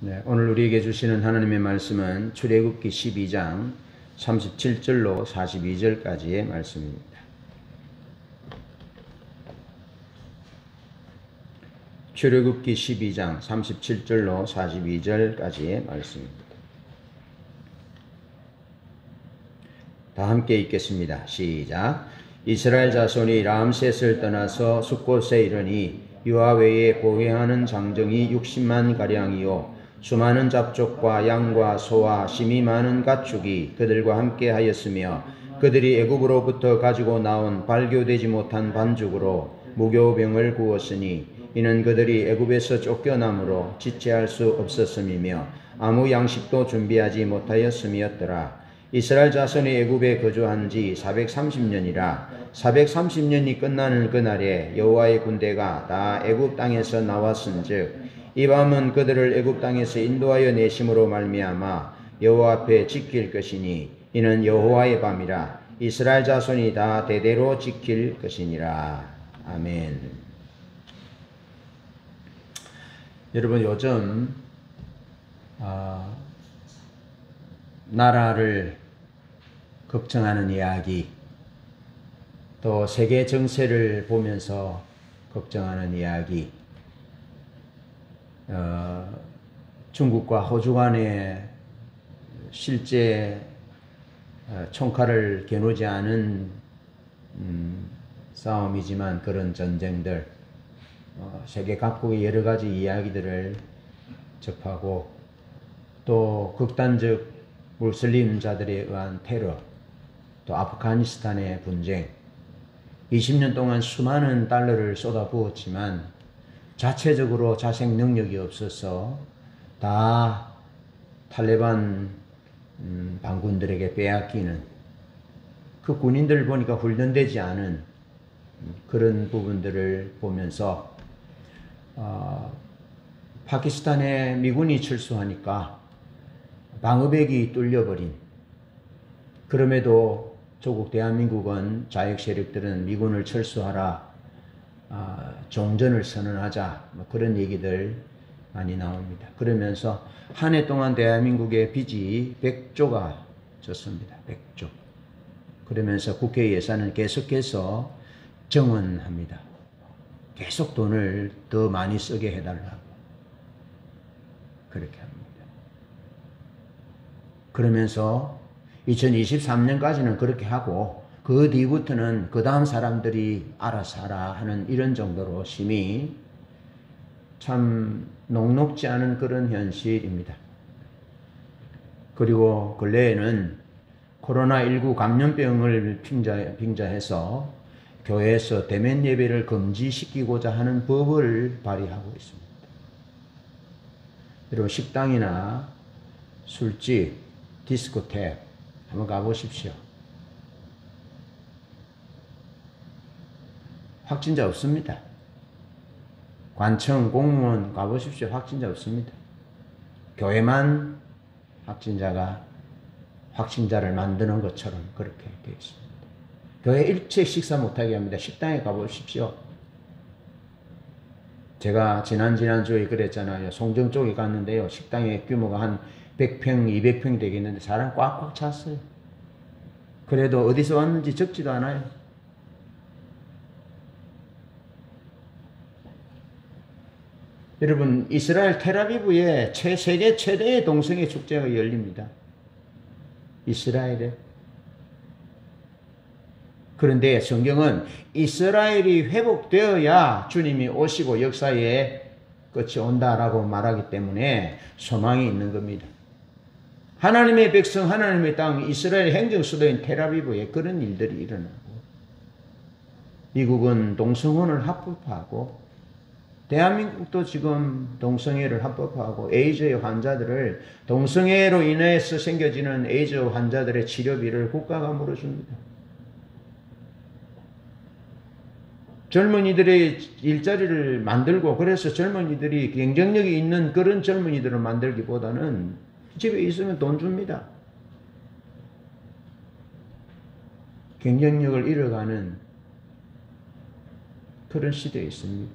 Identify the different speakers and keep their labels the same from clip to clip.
Speaker 1: 네, 오늘 우리에게 주시는 하나님의 말씀은 출애굽기 12장 37절로 42절까지의 말씀입니다. 출애굽기 12장 37절로 42절까지의 말씀입니다. 다 함께 읽겠습니다. 시작. 이스라엘 자손이 람셋을 떠나서 숫곳에 이르니 유아 외에 보행하는 장정이 60만 가량이요 수많은 잡족과 양과 소와 심이 많은 가축이 그들과 함께 하였으며 그들이 애굽으로부터 가지고 나온 발교되지 못한 반죽으로 무교병을 구웠으니 이는 그들이 애굽에서 쫓겨남으로 지체할 수 없었음이며 아무 양식도 준비하지 못하였음이었더라. 이스라엘 자손이 애굽에 거주한 지 430년이라 430년이 끝나는 그날에 여호와의 군대가 다 애굽 땅에서 나왔은즉 이 밤은 그들을 애굽 땅에서 인도하여 내심으로 말미암아 여호와 앞에 지킬 것이니 이는 여호와의 밤이라 이스라엘 자손이 다 대대로 지킬 것이니라. 아멘. 여러분, 요즘 나라를 걱정하는 이야기, 또 세계 정세를 보면서 걱정하는 이야기, 중국과 호주 간의 실제 총칼을 겨누지 않은 싸움이지만 그런 전쟁들, 세계 각국의 여러 가지 이야기들을 접하고 또 극단적 무슬림자들에 의한 테러, 또 아프가니스탄의 분쟁, 20년 동안 수많은 달러를 쏟아부었지만 자체적으로 자생 능력이 없어서 다 탈레반 반군들에게 빼앗기는, 그 군인들을 보니까 훈련되지 않은 그런 부분들을 보면서 파키스탄에 미군이 철수하니까 방어벽이 뚫려버린, 그럼에도 조국 대한민국은 좌익 세력들은 미군을 철수하라, 종전을 선언하자, 그런 얘기들 많이 나옵니다. 그러면서 한 해 동안 대한민국의 빚이 100조가 졌습니다. 100조. 그러면서 국회 예산은 계속해서 정원합니다. 계속 돈을 더 많이 쓰게 해달라고 그렇게 합니다. 그러면서 2023년까지는 그렇게 하고 그 뒤부터는 그 다음 사람들이 알아서 하라 하는 이런 정도로 심히 참 녹록지 않은 그런 현실입니다. 그리고 근래에는 코로나19 감염병을 빙자해서 교회에서 대면 예배를 금지시키고자 하는 법을 발의하고 있습니다. 여러분, 식당이나 술집, 디스코텍 한번 가보십시오. 확진자 없습니다. 관청, 공무원 가보십시오. 확진자 없습니다. 교회만 확진자를 만드는 것처럼 그렇게 되어 있습니다. 교회 일체 식사 못하게 합니다. 식당에 가보십시오. 제가 지난주에 그랬잖아요. 송정 쪽에 갔는데요. 식당의 규모가 한 100평, 200평 되겠는데 사람 꽉꽉 찼어요. 그래도 어디서 왔는지 적지도 않아요. 여러분, 이스라엘 텔아비브에 세계 최대의 동성애 축제가 열립니다. 이스라엘에. 그런데 성경은 이스라엘이 회복되어야 주님이 오시고 역사의 끝이 온다라고 말하기 때문에 소망이 있는 겁니다. 하나님의 백성, 하나님의 땅, 이스라엘 행정 수도인 텔아비브에 그런 일들이 일어나고, 미국은 동성혼을 합법화하고, 대한민국도 지금 동성애를 합법화하고, 에이즈의 환자들을, 동성애로 인해서 생겨지는 에이즈 환자들의 치료비를 국가가 물어줍니다. 젊은이들의 일자리를 만들고, 그래서 젊은이들이 경쟁력이 있는 그런 젊은이들을 만들기보다는 집에 있으면 돈 줍니다. 경쟁력을 잃어가는 그런 시대에 있습니다.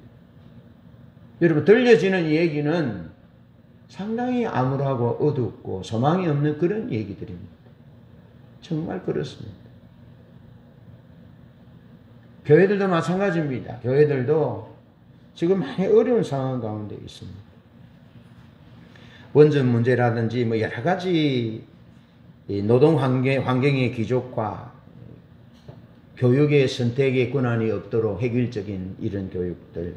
Speaker 1: 여러분, 들려지는 이 얘기는 상당히 암울하고 어둡고 소망이 없는 그런 얘기들입니다. 정말 그렇습니다. 교회들도 마찬가지입니다. 교회들도 지금 많이 어려운 상황 가운데 있습니다. 원전 문제라든지 뭐 여러 가지 노동 환경의 귀족과 교육의 선택의 권한이 없도록 획일적인 이런 교육들,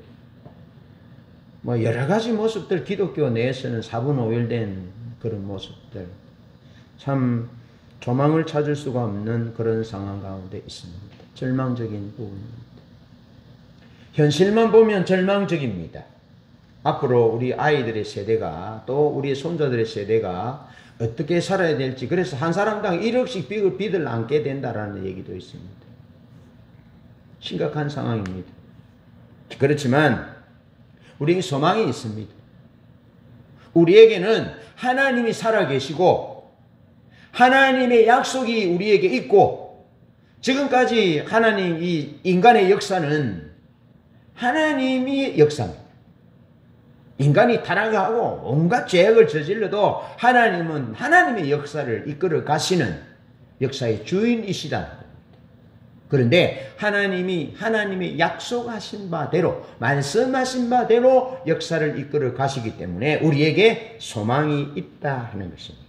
Speaker 1: 뭐 여러 가지 모습들, 기독교 내에서는 사분오일된 그런 모습들, 참 조망을 찾을 수가 없는 그런 상황 가운데 있습니다. 절망적인 부분입니다. 현실만 보면 절망적입니다. 앞으로 우리 아이들의 세대가 또 우리 손자들의 세대가 어떻게 살아야 될지, 그래서 한 사람당 1억씩 빚을 안게 된다라는 얘기도 있습니다. 심각한 상황입니다. 그렇지만 우리에게 소망이 있습니다. 우리에게는 하나님이 살아계시고 하나님의 약속이 우리에게 있고, 지금까지 하나님 이 인간의 역사는 하나님이 역사입니다. 인간이 타락하고 온갖 죄악을 저질러도 하나님은 하나님의 역사를 이끌어 가시는 역사의 주인이시다는 겁니다. 그런데 하나님이 약속하신 바대로, 말씀하신 바대로 역사를 이끌어 가시기 때문에 우리에게 소망이 있다 하는 것입니다.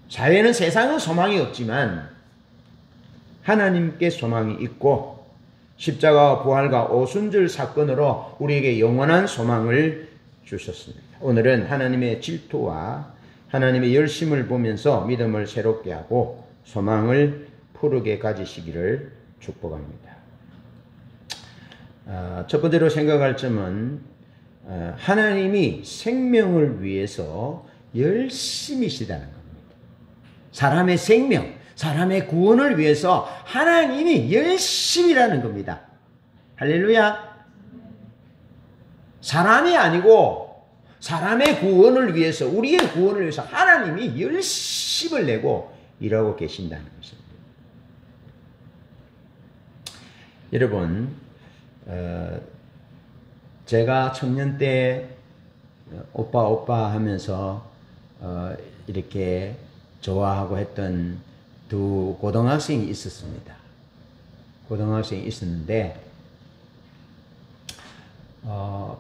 Speaker 1: 사회는, 세상은 소망이 없지만 하나님께 소망이 있고, 십자가와 부활과 오순절 사건으로 우리에게 영원한 소망을 주셨습니다. 오늘은 하나님의 질투와 하나님의 열심을 보면서 믿음을 새롭게 하고 소망을 푸르게 가지시기를 축복합니다. 첫 번째로 생각할 점은 하나님이 생명을 위해서 열심이시다는 겁니다. 사람의 생명, 사람의 구원을 위해서 하나님이 열심이라는 겁니다. 할렐루야. 사람이 아니고 사람의 구원을 위해서, 우리의 구원을 위해서 하나님이 열심을 내고 일하고 계신다는 것입니다. 여러분, 제가 청년 때 오빠 하면서 이렇게 좋아하고 했던 두 고등학생이 있었습니다. 고등학생이 있었는데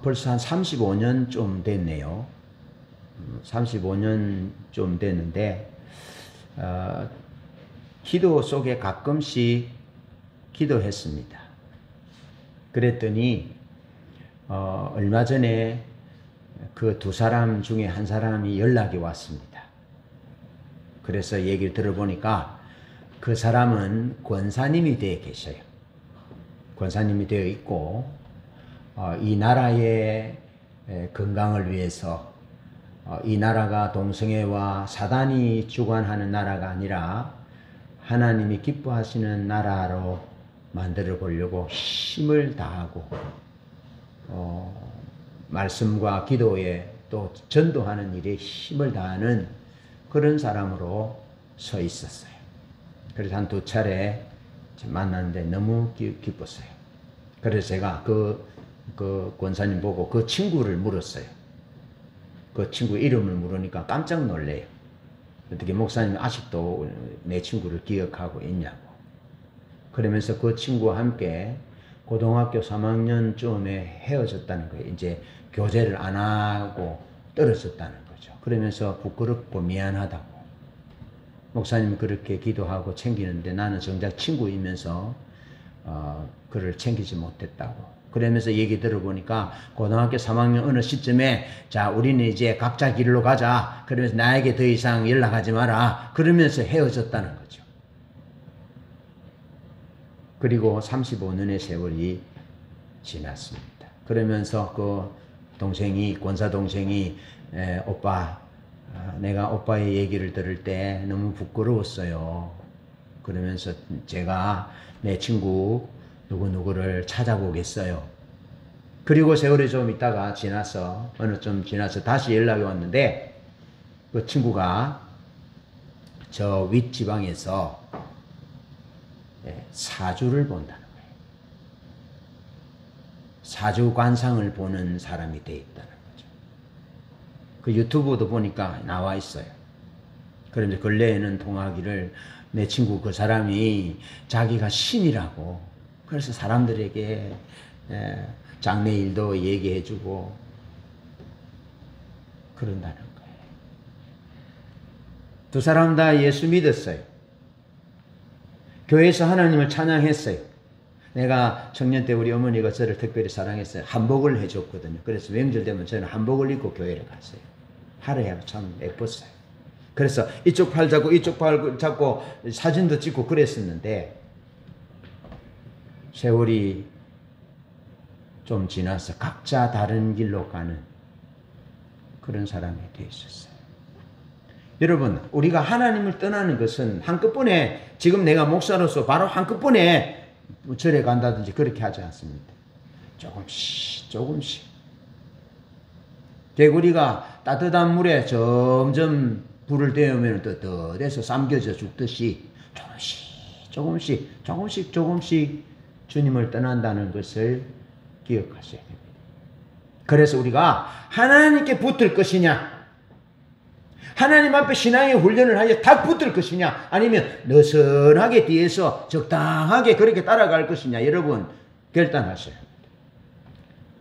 Speaker 1: 벌써 한 35년 좀 됐네요. 35년 좀 됐는데 기도 속에 가끔씩 기도했습니다. 그랬더니 얼마 전에 그 두 사람 중에 한 사람이 연락이 왔습니다. 그래서 얘기를 들어보니까 그 사람은 권사님이 되어 계셔요. 권사님이 되어 있고 이 나라의 건강을 위해서, 이 나라가 동성애와 사단이 주관하는 나라가 아니라 하나님이 기뻐하시는 나라로 만들어 보려고 힘을 다하고 말씀과 기도에 또 전도하는 일에 힘을 다하는 그런 사람으로 서 있었어요. 그래서 한 두 차례 만났는데 너무 기뻤어요. 그래서 제가 그 권사님 보고 그 친구를 물었어요. 그 친구 이름을 물으니까 깜짝 놀래요. 어떻게 목사님이 아직도 내 친구를 기억하고 있냐고. 그러면서 그 친구와 함께 고등학교 3학년쯤에 헤어졌다는 거예요. 이제 교제를 안 하고 떨어졌다는 거죠. 그러면서 부끄럽고 미안하다고. 목사님이 그렇게 기도하고 챙기는데 나는 정작 친구이면서 그를 챙기지 못했다고. 그러면서 얘기 들어보니까 고등학교 3학년 어느 시점에 자, 우리는 이제 각자 길로 가자. 그러면서 나에게 더 이상 연락하지 마라. 그러면서 헤어졌다는 거죠. 그리고 35년의 세월이 지났습니다. 그러면서 그 동생이, 권사 동생이 오빠, 내가 오빠의 얘기를 들을 때 너무 부끄러웠어요. 그러면서 제가 내 친구 누구누구를 찾아보겠어요. 그리고 세월이 좀 있다가 지나서, 어느 좀 지나서 다시 연락이 왔는데 그 친구가 저 윗지방에서 사주를 본다는 거예요. 사주 관상을 보는 사람이 돼 있다는 거죠. 그 유튜브도 보니까 나와 있어요. 그런데 근래에는 통하기를 내 친구 그 사람이 자기가 신이라고 그래서 사람들에게 장래일도 얘기해주고 그런다는 거예요. 두 사람 다 예수 믿었어요. 교회에서 하나님을 찬양했어요. 내가 청년 때 우리 어머니가 저를 특별히 사랑했어요. 한복을 해줬거든요. 그래서 명절 되면 저는 한복을 입고 교회를 갔어요. 하루에 참 예뻤어요. 그래서 이쪽 팔 잡고 이쪽 팔 잡고 사진도 찍고 그랬었는데 세월이 좀 지나서 각자 다른 길로 가는 그런 사람이 되어 있었어요. 여러분, 우리가 하나님을 떠나는 것은 한꺼번에 지금 내가 목사로서 바로 한꺼번에 절에 간다든지 그렇게 하지 않습니다. 조금씩. 개구리가 따뜻한 물에 점점 불을 데우면 떳떳해서 삼겨져 죽듯이 조금씩 주님을 떠난다는 것을 기억하셔야 됩니다. 그래서 우리가 하나님께 붙을 것이냐, 하나님 앞에 신앙의 훈련을 하여 딱 붙을 것이냐, 아니면 느슨하게 뒤에서 적당하게 그렇게 따라갈 것이냐, 여러분 결단하셔야 합니다.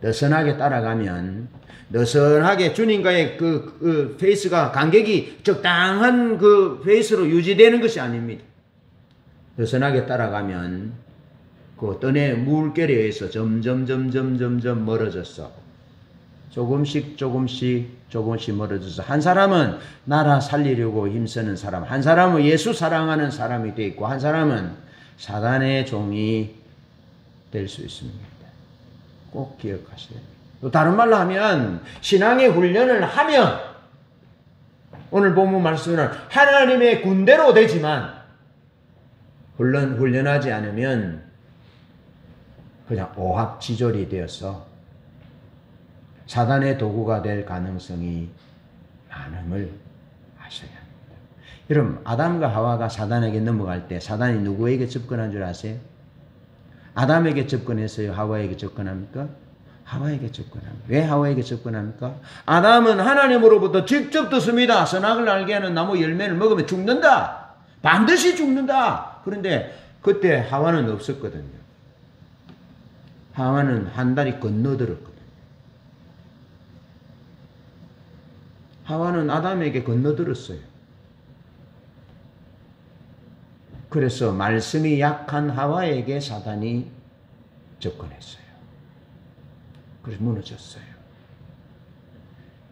Speaker 1: 느슨하게 따라가면 느슨하게 주님과의 그 페이스가 간격이 적당한 그 페이스로 유지되는 것이 아닙니다. 느슨하게 따라가면 그 뜰의 물결에 의해서 점점 멀어졌어. 조금씩 멀어져서 한 사람은 나라 살리려고 힘쓰는 사람, 한 사람은 예수 사랑하는 사람이 되어 있고 한 사람은 사단의 종이 될 수 있습니다. 꼭 기억하셔야 됩니다. 또 다른 말로 하면 신앙의 훈련을 하면 오늘 본문 말씀은 하나님의 군대로 되지만 훈련하지 않으면 그냥 오합지졸이 되어서 사단의 도구가 될 가능성이 많음을 아셔야 합니다. 여러분, 아담과 하와가 사단에게 넘어갈 때 사단이 누구에게 접근한 줄 아세요? 아담에게 접근했어요? 하와에게 접근합니까? 하와에게 접근합니다. 왜 하와에게 접근합니까? 아담은 하나님으로부터 직접 듣습니다. 선악을 알게 하는 나무 열매를 먹으면 죽는다. 반드시 죽는다. 그런데 그때 하와는 없었거든요. 하와는 한 다리 건너들었거든요. 하와는 아담에게 건너들었어요. 그래서 말씀이 약한 하와에게 사단이 접근했어요. 그래서 무너졌어요.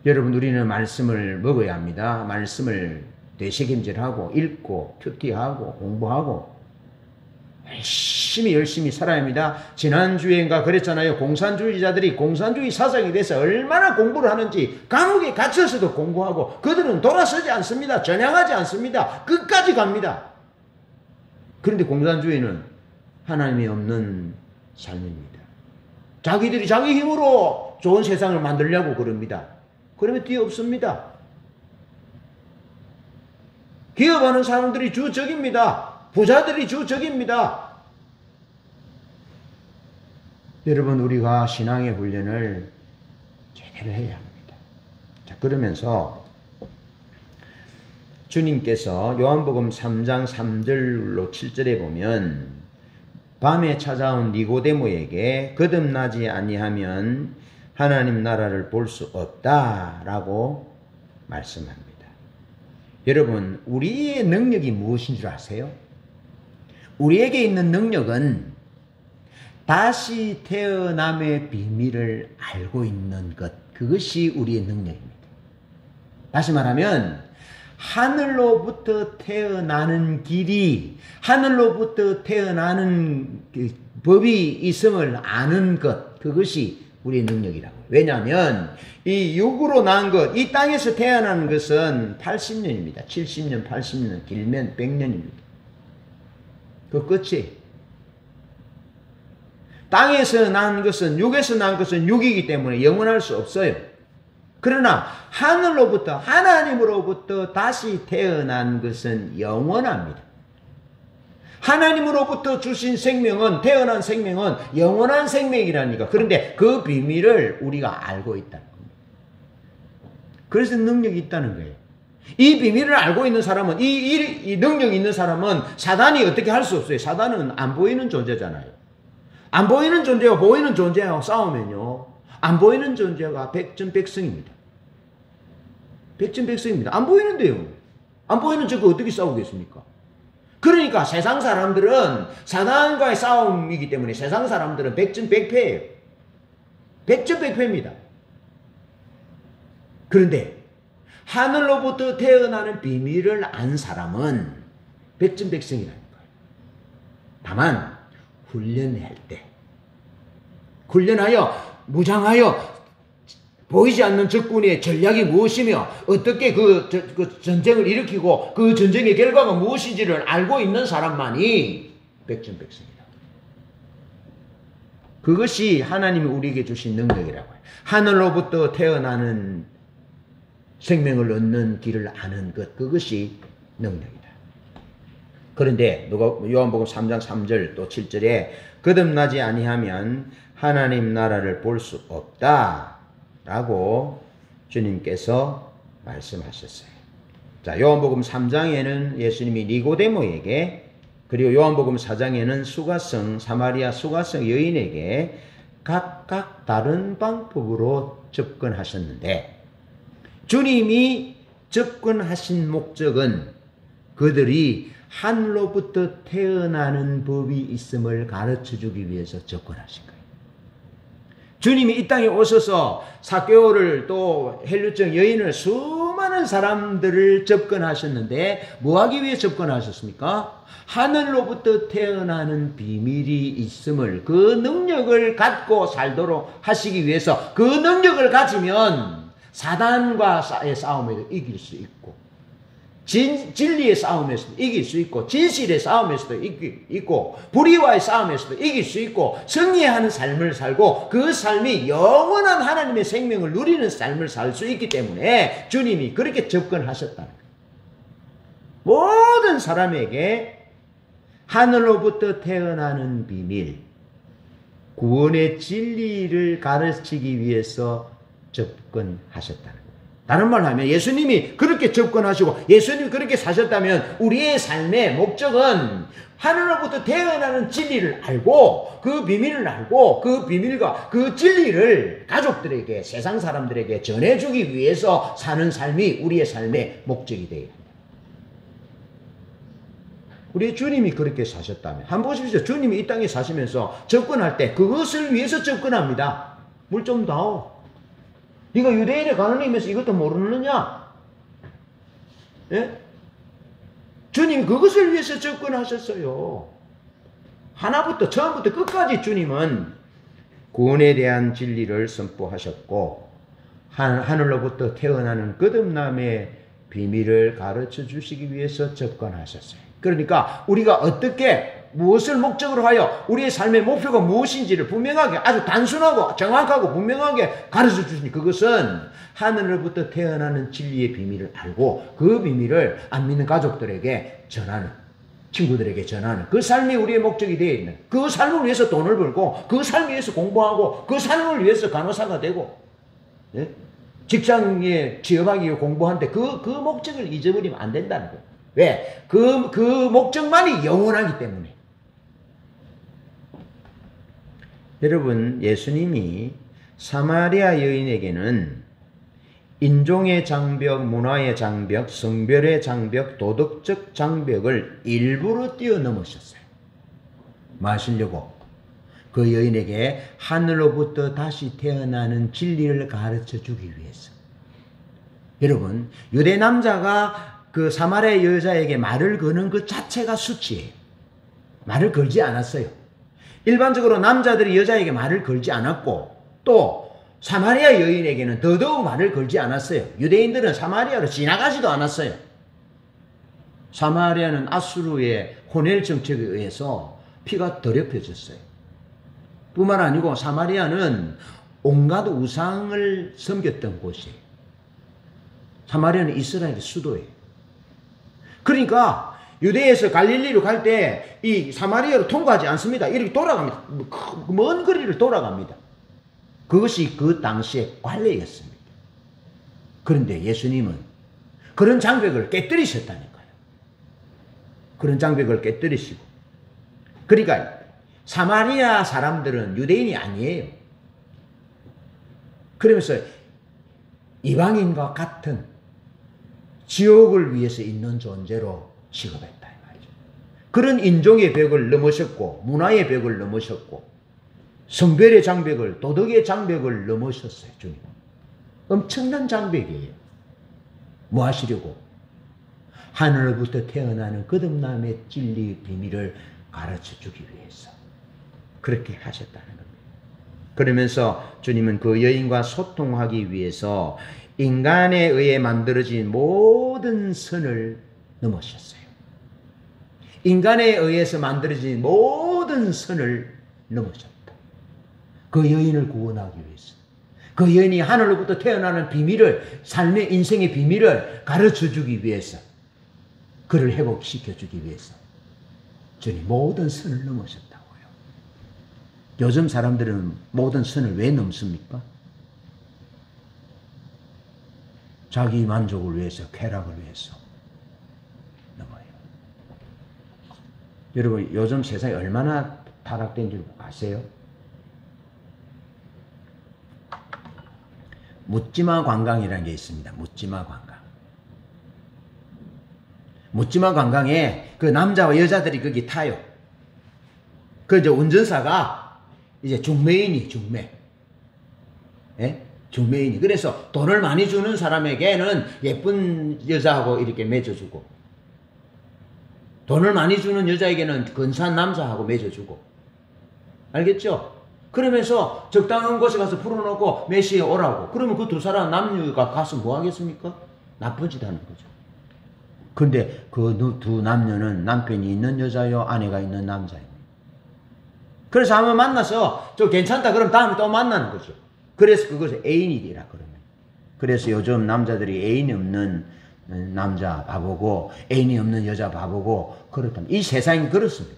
Speaker 1: 여러분, 우리는 말씀을 먹어야 합니다. 말씀을 되새김질하고 읽고 큐티하고 공부하고 열심히 살아야 합니다. 지난주엔가 그랬잖아요. 공산주의자들이 공산주의 사상에 대해서 얼마나 공부를 하는지 감옥에 갇혀서도 공부하고 그들은 돌아서지 않습니다. 전향하지 않습니다. 끝까지 갑니다. 그런데 공산주의는 하나님이 없는 삶입니다. 자기들이 자기 힘으로 좋은 세상을 만들려고 그럽니다. 그러면 뒤에 없습니다. 기업하는 사람들이 주적입니다. 부자들이 주적입니다. 여러분, 우리가 신앙의 훈련을 제대로 해야 합니다. 자, 그러면서 주님께서 요한복음 3장 3절로 7절에 보면 밤에 찾아온 니고데모에게 거듭나지 아니하면 하나님 나라를 볼 수 없다라고 말씀합니다. 여러분, 우리의 능력이 무엇인 줄 아세요? 우리에게 있는 능력은 다시 태어남의 비밀을 알고 있는 것, 그것이 우리의 능력입니다. 다시 말하면 하늘로부터 태어나는 길이, 하늘로부터 태어나는 법이 있음을 아는 것, 그것이 우리의 능력이라고. 왜냐하면 이 육으로 난 것, 이 땅에서 태어나는 것은 80년입니다. 70년, 80년, 길면 100년입니다. 그 끝이. 땅에서 난 것은, 육에서 난 것은 육이기 때문에 영원할 수 없어요. 그러나 하늘로부터, 하나님으로부터 다시 태어난 것은 영원합니다. 하나님으로부터 주신 생명은, 태어난 생명은 영원한 생명이라니까. 그런데 그 비밀을 우리가 알고 있다는 겁니다. 그래서 능력이 있다는 거예요. 이 비밀을 알고 있는 사람은, 이 능력이 있는 사람은 사단이 어떻게 할 수 없어요. 사단은 안 보이는 존재잖아요. 안 보이는 존재와 보이는 존재하고 싸우면요, 안 보이는 존재가 백전백승입니다. 백전백승입니다. 안 보이는데요. 안 보이는 저거 어떻게 싸우겠습니까? 그러니까 세상 사람들은 사단과의 싸움이기 때문에 세상 사람들은 백전백패예요. 백전백패입니다. 그런데 하늘로부터 태어나는 비밀을 안 사람은 백전백승이라는 거예요. 다만 훈련할 때, 훈련하여 무장하여 보이지 않는 적군의 전략이 무엇이며 어떻게 그 전쟁을 일으키고 그 전쟁의 결과가 무엇인지를 알고 있는 사람만이 백전백승이다. 그것이 하나님이 우리에게 주신 능력이라고 해요. 하늘로부터 태어나는 생명을 얻는 길을 아는 것, 그것이 능력이다. 그런데 요한복음 3장 3절 또 7절에 거듭나지 아니하면 하나님 나라를 볼 수 없다 라고 주님께서 말씀하셨어요. 자, 요한복음 3장에는 예수님이 니고데모에게, 그리고 요한복음 4장에는 사마리아 수가성 여인에게 각각 다른 방법으로 접근하셨는데, 주님이 접근하신 목적은 그들이 하늘로부터 태어나는 법이 있음을 가르쳐주기 위해서 접근하신 거예요. 주님이 이 땅에 오셔서 삭개오를 또 헬루증 여인을 수많은 사람들을 접근하셨는데 뭐하기 위해 접근하셨습니까? 하늘로부터 태어나는 비밀이 있음을, 그 능력을 갖고 살도록 하시기 위해서, 그 능력을 가지면 사단과의 싸움에도 이길 수 있고, 진리의 싸움에서도 이길 수 있고, 진실의 싸움에서도 있고, 불의와의 싸움에서도 이길 수 있고, 승리하는 삶을 살고 그 삶이 영원한 하나님의 생명을 누리는 삶을 살 수 있기 때문에 주님이 그렇게 접근하셨다는 거예요. 모든 사람에게 하늘로부터 태어나는 비밀, 구원의 진리를 가르치기 위해서 접근하셨다는 거예요. 다른 말로 하면 예수님이 그렇게 접근하시고 예수님이 그렇게 사셨다면 우리의 삶의 목적은 하늘로부터 태어나는 진리를 알고, 그 비밀을 알고, 그 비밀과 그 진리를 가족들에게, 세상 사람들에게 전해주기 위해서 사는 삶이 우리의 삶의 목적이 되어야 합니다. 우리 주님이 그렇게 사셨다면, 한번 보십시오. 주님이 이 땅에 사시면서 접근할 때 그것을 위해서 접근합니다. 물 좀 다오. 네가 유대인의 가난이면서 이것도 모르느냐? 예? 주님이 그것을 위해서 접근하셨어요. 하나부터 처음부터 끝까지 주님은 구원에 대한 진리를 선포하셨고, 하늘로부터 태어나는 거듭남의 비밀을 가르쳐 주시기 위해서 접근하셨어요. 그러니까 우리가 어떻게, 무엇을 목적으로 하여 우리의 삶의 목표가 무엇인지를 분명하게, 아주 단순하고 정확하고 분명하게 가르쳐 주시니, 그것은 하늘로부터 태어나는 진리의 비밀을 알고 그 비밀을 안 믿는 가족들에게 전하는, 친구들에게 전하는 그 삶이 우리의 목적이 되어 있는, 그 삶을 위해서 돈을 벌고, 그 삶을 위해서 공부하고, 그 삶을 위해서 간호사가 되고, 예? 직장에 취업하기 위해 공부하는데 그 목적을 잊어버리면 안 된다는 거예요. 왜? 그 목적만이 영원하기 때문에. 여러분, 예수님이 사마리아 여인에게는 인종의 장벽, 문화의 장벽, 성별의 장벽, 도덕적 장벽을 일부러 뛰어넘으셨어요. 뭐 하시려고? 그 여인에게 하늘로부터 다시 태어나는 진리를 가르쳐 주기 위해서. 여러분, 유대 남자가 그 사마리아 여자에게 말을 거는 그 자체가 수치예요. 말을 걸지 않았어요. 일반적으로 남자들이 여자에게 말을 걸지 않았고, 또 사마리아 여인에게는 더더욱 말을 걸지 않았어요. 유대인들은 사마리아로 지나가지도 않았어요. 사마리아는 아수르의 혼혈 정책에 의해서 피가 더럽혀졌어요. 뿐만 아니고 사마리아는 온갖 우상을 섬겼던 곳이에요. 사마리아는 이스라엘의 수도예요. 그러니까 유대에서 갈릴리로 갈 때 이 사마리아로 통과하지 않습니다. 이렇게 돌아갑니다. 먼 거리를 돌아갑니다. 그것이 그 당시의 관례였습니다. 그런데 예수님은 그런 장벽을 깨뜨리셨다니까요. 그런 장벽을 깨뜨리시고. 그러니까 사마리아 사람들은 유대인이 아니에요. 그러면서 이방인과 같은 지옥을 위해서 있는 존재로 취급했다 이 말이죠. 그런 인종의 벽을 넘으셨고 문화의 벽을 넘으셨고 성별의 장벽을, 도덕의 장벽을 넘으셨어요. 주님. 엄청난 장벽이에요. 뭐 하시려고? 하늘로부터 태어나는 거듭남의 진리의 비밀을 가르쳐주기 위해서 그렇게 하셨다는 겁니다. 그러면서 주님은 그 여인과 소통하기 위해서 인간에 의해 만들어진 모든 선을 넘으셨어요. 인간에 의해서 만들어진 모든 선을 넘으셨다. 그 여인을 구원하기 위해서. 그 여인이 하늘로부터 태어나는 비밀을, 삶의 인생의 비밀을 가르쳐주기 위해서, 그를 회복시켜주기 위해서 주님 모든 선을 넘으셨다고요. 요즘 사람들은 모든 선을 왜 넘습니까? 자기 만족을 위해서, 쾌락을 위해서 넘어요. 여러분 요즘 세상이 얼마나 타락된 줄 아세요? 묻지마 관광이라는 게 있습니다. 묻지마 관광. 묻지마 관광에 그 남자와 여자들이 거기 타요. 그 이제 운전사가 이제 중매인이 중매. 예? 중매인이. 그래서 돈을 많이 주는 사람에게는 예쁜 여자하고 이렇게 맺어주고, 돈을 많이 주는 여자에게는 근사한 남자하고 맺어주고. 알겠죠? 그러면서 적당한 곳에 가서 풀어놓고 몇 시에 오라고. 그러면 그 두 사람 남녀가 가서 뭐 하겠습니까? 나쁜 짓 하는 거죠. 근데 그 두 남녀는 남편이 있는 여자요, 아내가 있는 남자예요. 그래서 한번 만나서 좀 괜찮다 그럼 다음에 또 만나는 거죠. 그래서 그것을 애인이라 그러면. 그래서 요즘 남자들이 애인이 없는 남자 봐보고 애인이 없는 여자 봐보고 그렇다면 이 세상이 그렇습니다.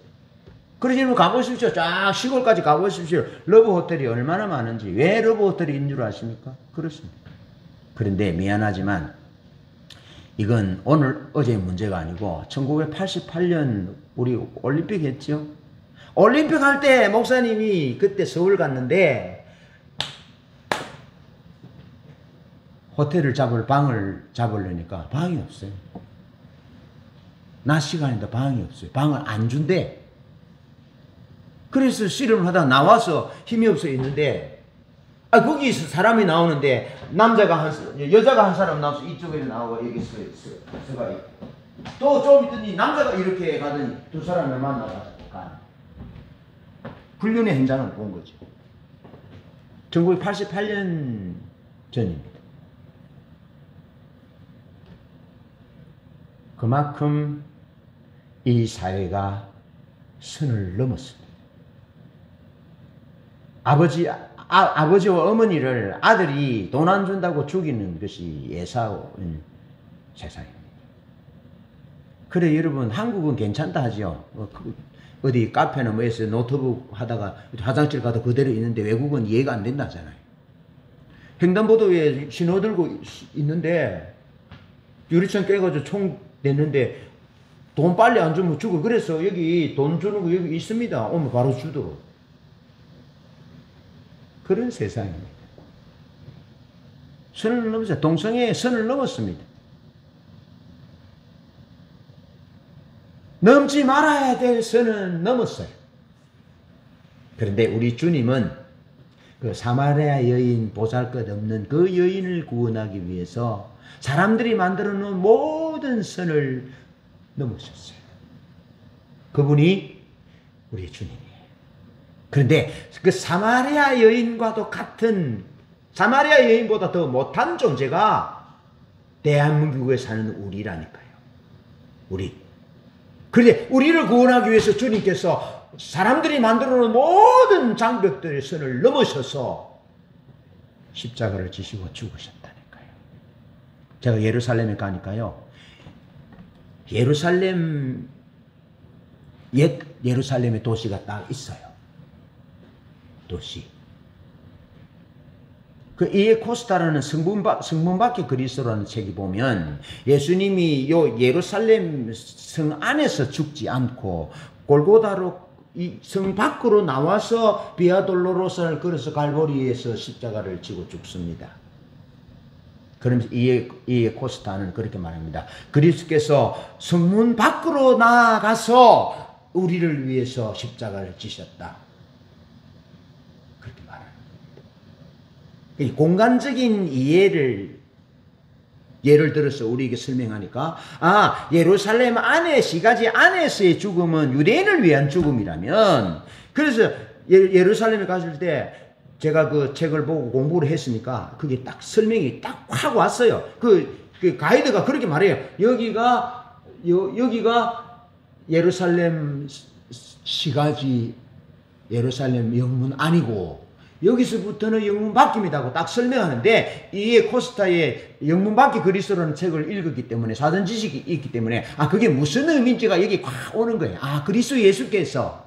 Speaker 1: 그러지 뭐 가보십시오. 쫙 시골까지 가보십시오. 러브 호텔이 얼마나 많은지. 왜 러브 호텔이 있는 줄 아십니까? 그렇습니다. 그런데 미안하지만 이건 오늘 어제의 문제가 아니고 1988년 우리 올림픽 했죠. 올림픽 할 때 목사님이 그때 서울 갔는데 호텔을 방을 잡으려니까 방이 없어요. 낮 시간인데 방이 없어요. 방을 안 준대. 그래서 씨름을 하다 나와서 힘이 없어 있는데, 거기서 사람이 나오는데, 여자가 한 사람 나와서 이쪽에 나오고, 여기 서가 있고. 또 좀 있더니 남자가 이렇게 가더니 두 사람을 만나가. 불륜의 현장을 본 거죠. 1988년 전입니다. 그만큼 이 사회가 선을 넘었습니다. 아버지와 어머니를 아들이 돈 안 준다고 죽이는 것이 예사인 세상입니다. 그래 여러분 한국은 괜찮다 하죠. 어디 카페나 뭐에서 노트북 하다가 화장실 가도 그대로 있는데 외국은 이해가 안 된다잖아요. 횡단보도에 신호 들고 있는데 유리창 깨가지고 총 냈는데 돈 빨리 안 주면 죽어. 그래서 여기 돈 주는 거 여기 있습니다. 오면 바로 주도록. 그런 세상입니다. 선을 넘었어요. 동성애의 선을 넘었습니다. 넘지 말아야 될 선은 넘었어요. 그런데 우리 주님은 그 사마리아 여인 보잘것없는 그 여인을 구원하기 위해서 사람들이 만들어 놓은 모든 선을 넘으셨어요. 그분이 우리 주님이에요. 그런데 그 사마리아 여인과도 같은, 사마리아 여인보다 더 못한 존재가 대한민국에 사는 우리라니까요. 우리. 그런데 우리를 구원하기 위해서 주님께서 사람들이 만들어 놓은 모든 장벽들의 선을 넘으셔서 십자가를 지시고 죽으셨다니까요. 제가 예루살렘에 가니까요. 옛 예루살렘의 도시가 딱 있어요. 도시. 그 이에코스타라는 성문 밖의 그리스도라는 책이 보면 예수님이 요 예루살렘 성 안에서 죽지 않고 골고다로 이 성 밖으로 나와서 비아돌로로사를 걸어서 갈보리에서 십자가를 지고 죽습니다. 그러면서 이에코스타는 그렇게 말합니다. 그리스도께서 성문 밖으로 나아가서 우리를 위해서 십자가를 지셨다. 그렇게 말합니다. 이 공간적인 이해를 예를 들어서 우리에게 설명하니까 예루살렘 안에 시가지 안에서의 죽음은 유대인을 위한 죽음이라면 그래서 예루살렘에 갔을 때 제가 그 책을 보고 공부를 했으니까 그게 딱 설명이 딱 확 왔어요. 그 가이드가 그렇게 말해요. 여기가 예루살렘 시가지 예루살렘 영문 아니고 여기서부터는 영문 밖입니다고 딱 설명하는데 이에 코스타의 영문 밖의 그리스도라는 책을 읽었기 때문에 사전 지식이 있기 때문에 그게 무슨 의미인지가 여기 확 오는 거예요. 그리스도 예수께서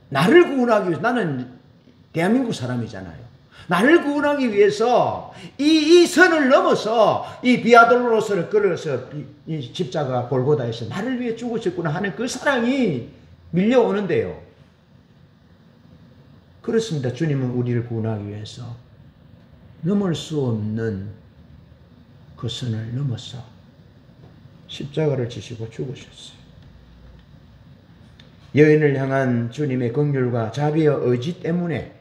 Speaker 1: 나를 구원하기 위해서 나는 대한민국 사람이잖아요. 나를 구원하기 위해서 이 선을 넘어서 이 비아돌로로스를 끌어서 이 십자가 골고다에서 나를 위해 죽으셨구나 하는 그 사랑이 밀려오는데요. 그렇습니다. 주님은 우리를 구원하기 위해서 넘을 수 없는 그 선을 넘어서 십자가를 지시고 죽으셨어요. 여인을 향한 주님의 긍휼과 자비와 의지 때문에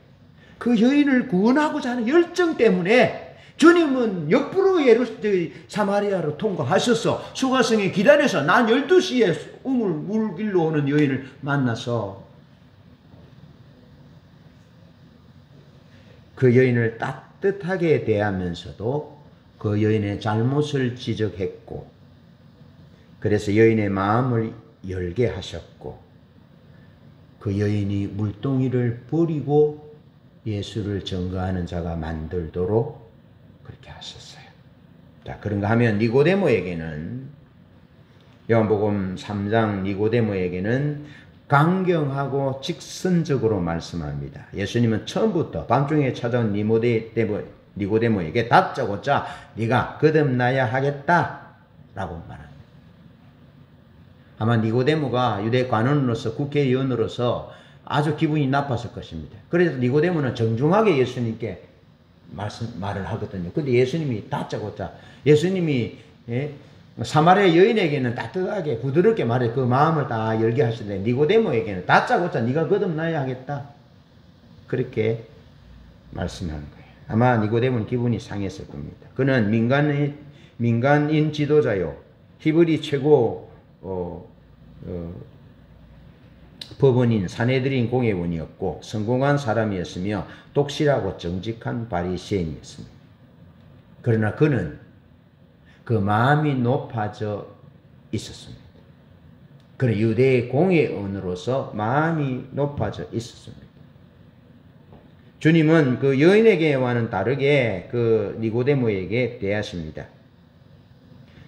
Speaker 1: 그 여인을 구원하고자 하는 열정 때문에 주님은 옆으로 사마리아로 통과하셔서 수가성에 기다려서 난 12시에 물 길러 오는 여인을 만나서 그 여인을 따뜻하게 대하면서도 그 여인의 잘못을 지적했고 그래서 여인의 마음을 열게 하셨고 그 여인이 물동이를 버리고 예수를 증거하는 자가 만들도록 그렇게 하셨어요. 자, 그런가 하면 니고데모에게는 요한복음 3장 니고데모에게는 강경하고 직선적으로 말씀합니다. 예수님은 처음부터 밤중에 찾아온 니고데모에게 다짜고짜 네가 거듭나야 하겠다라고 말합니다. 아마 니고데모가 유대 관원으로서 국회의원으로서 아주 기분이 나빴을 것입니다. 그래서 니고데모는 정중하게 예수님께 말을 하거든요. 근데 예수님이 다짜고짜 예수님이 사마리아 여인에게는 따뜻하게 부드럽게 말해 그 마음을 다 열게 하시는데 니고데모에게는 다짜고짜 네가 거듭나야 하겠다. 그렇게 말씀하는 거예요. 아마 니고데모는 기분이 상했을 겁니다. 그는 민간인 지도자요. 히브리 최고 법원인 사내들인 공회원이었고 성공한 사람이었으며 독실하고 정직한 바리새인이었습니다. 그러나 그는 그 마음이 높아져 있었습니다. 그는 유대의 공회원으로서 마음이 높아져 있었습니다. 주님은 그 여인에게와는 다르게 그 니고데모에게 대하십니다.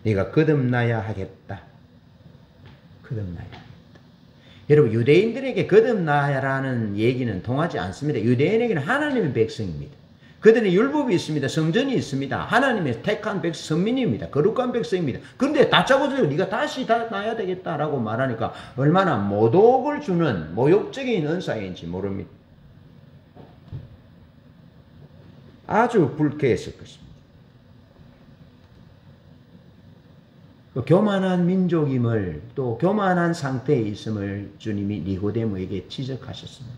Speaker 1: 네가 거듭나야 하겠다. 거듭나야 하겠다. 여러분 유대인들에게 거듭나야라는 얘기는 통하지 않습니다. 유대인에게는 하나님의 백성입니다. 그들은 율법이 있습니다. 성전이 있습니다. 하나님의 택한 선민입니다. 거룩한 백성입니다. 그런데 다짜고짜 네가 다시 나야 되겠다라고 말하니까 얼마나 모독을 주는 모욕적인 은사인지 모릅니다. 아주 불쾌했을 것입니다. 그 교만한 민족임을 또 교만한 상태에 있음을 주님이 니고데모에게 지적하셨습니다.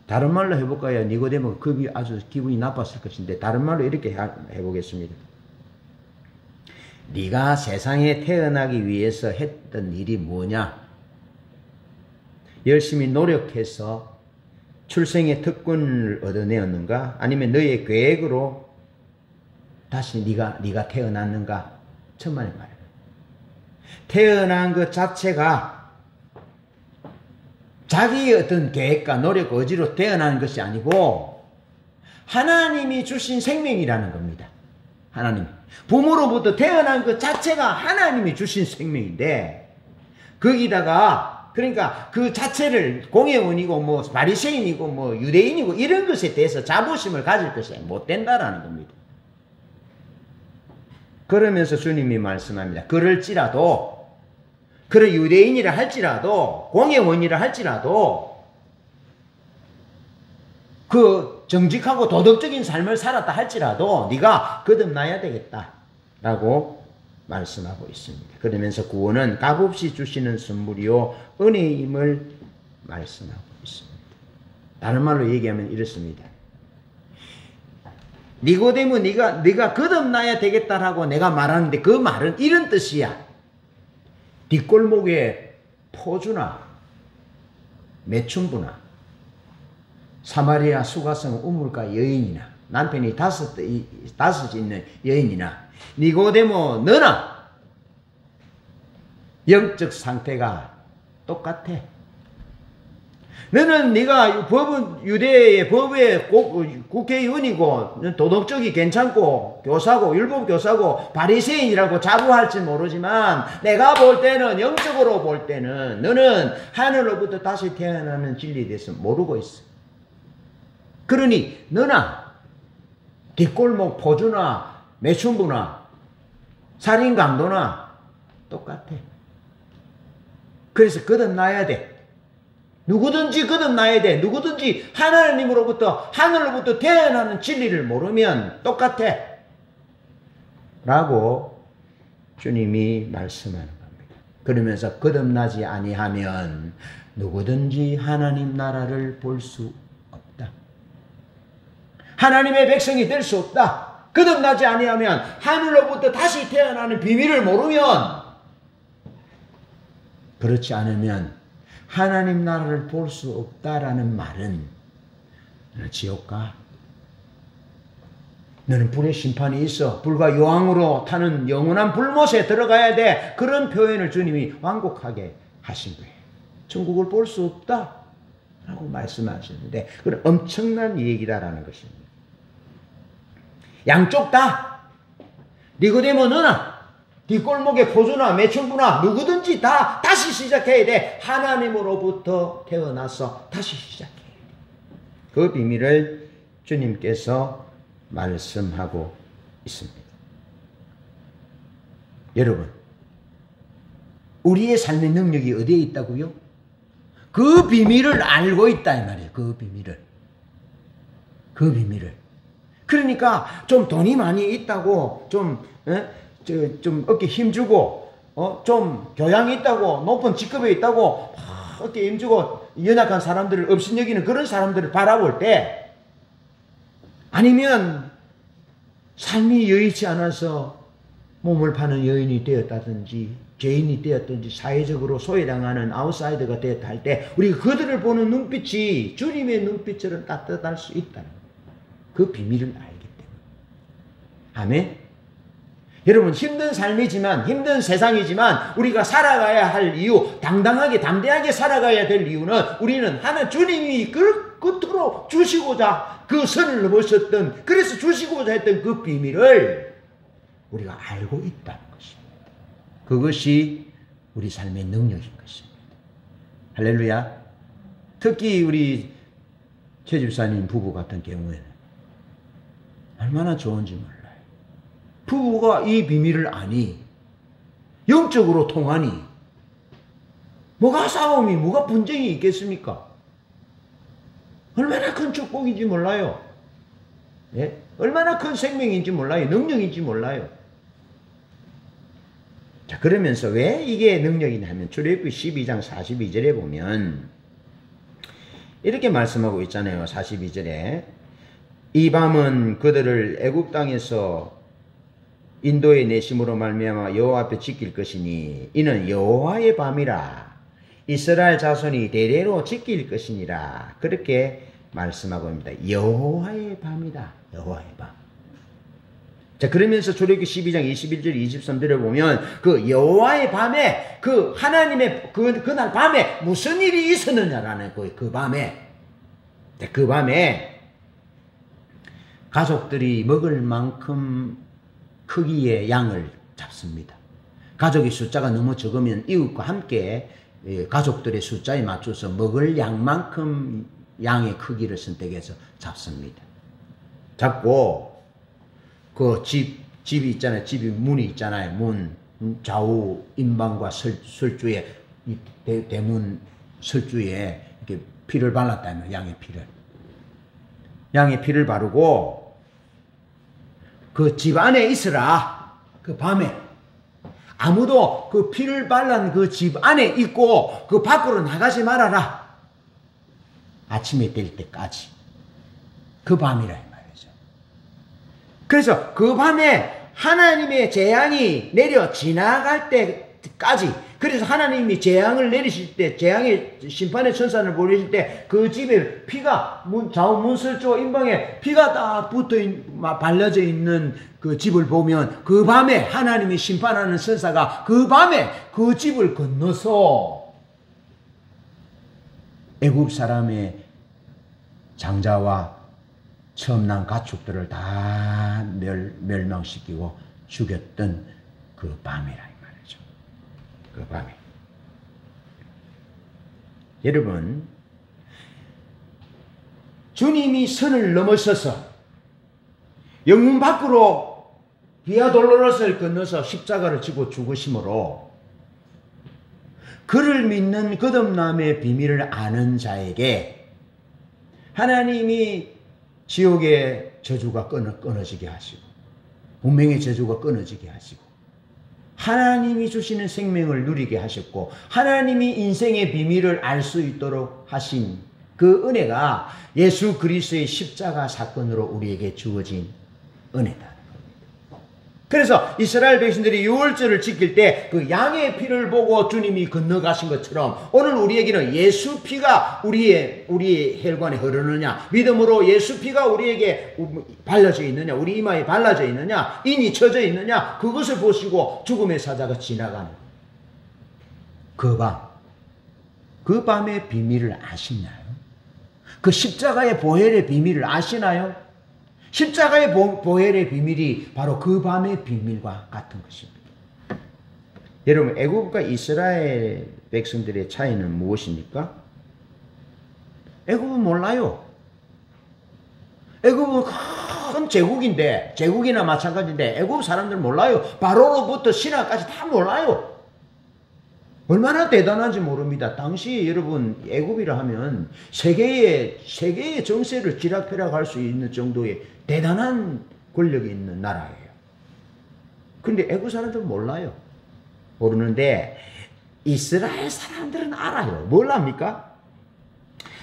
Speaker 1: 다른 말로 해볼까요? 니고데모가 아주 기분이 나빴을 것인데 다른 말로 이렇게 해보겠습니다. 네가 세상에 태어나기 위해서 했던 일이 뭐냐? 열심히 노력해서 출생의 특권을 얻어내었는가? 아니면 너의 계획으로 다시 네가 태어났는가? 천만의 말이에요. 태어난 것 자체가 자기의 어떤 계획과 노력, 의지로 태어나는 것이 아니고 하나님이 주신 생명이라는 겁니다. 하나님. 부모로부터 태어난 것 자체가 하나님이 주신 생명인데 거기다가 그러니까 그 자체를 공회원이고 뭐 바리새인이고 뭐 유대인이고 이런 것에 대해서 자부심을 가질 것이 못 된다라는 겁니다. 그러면서 주님이 말씀합니다. 그럴지라도, 그런 유대인이라 할지라도, 공회원이라 할지라도, 그 정직하고 도덕적인 삶을 살았다 할지라도 네가 거듭나야 되겠다라고 말씀하고 있습니다. 그러면서 구원은 값없이 주시는 선물이요 은혜임을 말씀하고 있습니다. 다른 말로 얘기하면 이렇습니다. 니고데모 네가 거듭나야 되겠다라고 내가 말하는데 그 말은 이런 뜻이야. 뒷골목에 포주나 매춘부나 사마리아 수가성 우물가 여인이나 남편이 다섯 있는 여인이나 니고데모 너나 영적 상태가 똑같아. 너는 네가 유대의 법의 국회의원이고 도덕적이 괜찮고 교사고 율법 교사고 바리새인이라고 자부할지 모르지만 내가 볼 때는 영적으로 볼 때는 너는 하늘로부터 다시 태어나는 진리에 대해서 모르고 있어. 그러니 너나 뒷골목 포주나 매춘부나 살인강도나 똑같아. 그래서 거듭나야 돼. 누구든지 거듭나야 돼. 누구든지 하나님으로부터 하늘로부터 태어나는 진리를 모르면 똑같아. 라고 주님이 말씀하는 겁니다. 그러면서 거듭나지 아니하면 누구든지 하나님 나라를 볼 수 없다. 하나님의 백성이 될 수 없다. 거듭나지 아니하면 하늘로부터 다시 태어나는 비밀을 모르면, 그렇지 않으면 하나님 나라를 볼 수 없다라는 말은 너는 지옥 가. 너는 불의 심판이 있어. 불과 여왕으로 타는 영원한 불못에 들어가야 돼. 그런 표현을 주님이 완곡하게 하신 거예요. 천국을 볼 수 없다 라고 말씀하시는데 그건 엄청난 얘기다라는 것입니다. 양쪽 다 니고데모 너나 뒷골목에 포주나 매춘부나 누구든지 다 다시 시작해야 돼. 하나님으로부터 태어나서 다시 시작해야 돼. 그 비밀을 주님께서 말씀하고 있습니다. 여러분, 우리의 삶의 능력이 어디에 있다고요? 그 비밀을 알고 있다 이 말이에요. 그 비밀을. 그러니까 좀 돈이 많이 있다고 좀 어깨 힘주고 좀 교양이 있다고 높은 직급에 있다고 어깨 힘주고 연약한 사람들을 업신여기는 그런 사람들을 바라볼 때, 아니면 삶이 여의치 않아서 몸을 파는 여인이 되었다든지 죄인이 되었든지 사회적으로 소외당하는 아웃사이더가 되었다 할 때 우리가 그들을 보는 눈빛이 주님의 눈빛처럼 따뜻할 수 있다는 그 비밀을 알기 때문에. 아멘. 여러분, 힘든 삶이지만, 힘든 세상이지만 우리가 살아가야 할 이유, 당당하게 담대하게 살아가야 될 이유는 우리는 하나 주님이 끝으로 주시고자 그 선을 넘으셨던, 그래서 주시고자 했던 그 비밀을 우리가 알고 있다는 것입니다. 그것이 우리 삶의 능력인 것입니다. 할렐루야. 특히 우리 최 집사님 부부 같은 경우에는 얼마나 좋은지 몰라요. 부부가 이 비밀을 아니, 영적으로 통하니 뭐가 싸움이, 뭐가 분쟁이 있겠습니까? 얼마나 큰 축복인지 몰라요. 예? 얼마나 큰 생명인지 몰라요. 능력인지 몰라요. 자, 그러면서 왜 이게 능력이냐 하면 출애굽기 12장 42절에 보면 이렇게 말씀하고 있잖아요. 42절에 이 밤은 그들을 애굽 땅에서 인도의 내심으로 말미암아 여호와 앞에 지킬 것이니 이는 여호와의 밤이라 이스라엘 자손이 대대로 지킬 것이니라. 그렇게 말씀하고 있습니다. 여호와의 밤이다. 여호와의 밤. 자, 그러면서 출애굽기 12장 21절 23절에 보면 그 여호와의 밤에 그 하나님의 그날 밤에 무슨 일이 있었느냐라는 그 밤에, 그 밤에 가족들이 먹을 만큼 크기의 양을 잡습니다. 가족의 숫자가 너무 적으면 이웃과 함께 가족들의 숫자에 맞춰서 먹을 양만큼 양의 크기를 선택해서 잡습니다. 잡고 그 집이 있잖아요. 집이 문이 있잖아요. 문 좌우 인방과 설주에 이 대문 설주에 이렇게 피를 발랐다면 양의 피를 바르고 그 집 안에 있으라. 그 밤에 아무도 그 피를 발란 그 집 안에 있고 그 밖으로 나가지 말아라. 아침이 될 때까지. 그 밤이라 이 말이죠. 그래서 그 밤에 하나님의 재앙이 내려 지나갈 때까지, 그래서 하나님이 재앙을 내리실 때, 재앙의 심판의 천사를 보내실 때 그 집에 피가 좌우 문설주 인방에 피가 딱 발려져 있는 그 집을 보면 그 밤에 하나님이 심판하는 천사가 그 밤에 그 집을 건너서 애굽 사람의 장자와 처음 난 가축들을 다 멸망시키고 죽였던 그 밤이라 이 말이죠. 그 밤에. 여러분, 주님이 선을 넘어서서 영문 밖으로 비아 돌로로스를 건너서 십자가를 지고 죽으심으로 그를 믿는 거듭남의 비밀을 아는 자에게 하나님이 지옥의 저주가 끊어지게 하시고 운명의 저주가 끊어지게 하시고 하나님이 주시는 생명을 누리게 하셨고 하나님이 인생의 비밀을 알 수 있도록 하신 그 은혜가 예수 그리스도의 십자가 사건으로 우리에게 주어진 은혜다. 그래서 이스라엘 백성들이 유월절을 지킬 때 그 양의 피를 보고 주님이 건너가신 것처럼 오늘 우리에게는 예수 피가 우리의 혈관에 흐르느냐, 믿음으로 예수 피가 우리에게 발라져 있느냐, 우리 이마에 발라져 있느냐, 인이 쳐져 있느냐, 그것을 보시고 죽음의 사자가 지나가는 그 밤의 비밀을 아시나요? 그 십자가의 보혈의 비밀을 아시나요? 십자가의 보혈의 비밀이 바로 그 밤의 비밀과 같은 것입니다. 여러분, 애굽과 이스라엘 백성들의 차이는 무엇입니까? 애굽은 몰라요. 애굽은 큰 제국인데, 제국이나 마찬가지인데 애굽 사람들은 몰라요. 바로로부터 신하까지 다 몰라요. 얼마나 대단한지 모릅니다. 당시 여러분, 애굽이라 하면 세계의 정세를 쥐락펴락할 수 있는 정도의 대단한 권력이 있는 나라예요. 그런데 애굽 사람들은 몰라요. 모르는데 이스라엘 사람들은 알아요. 뭘 압니까?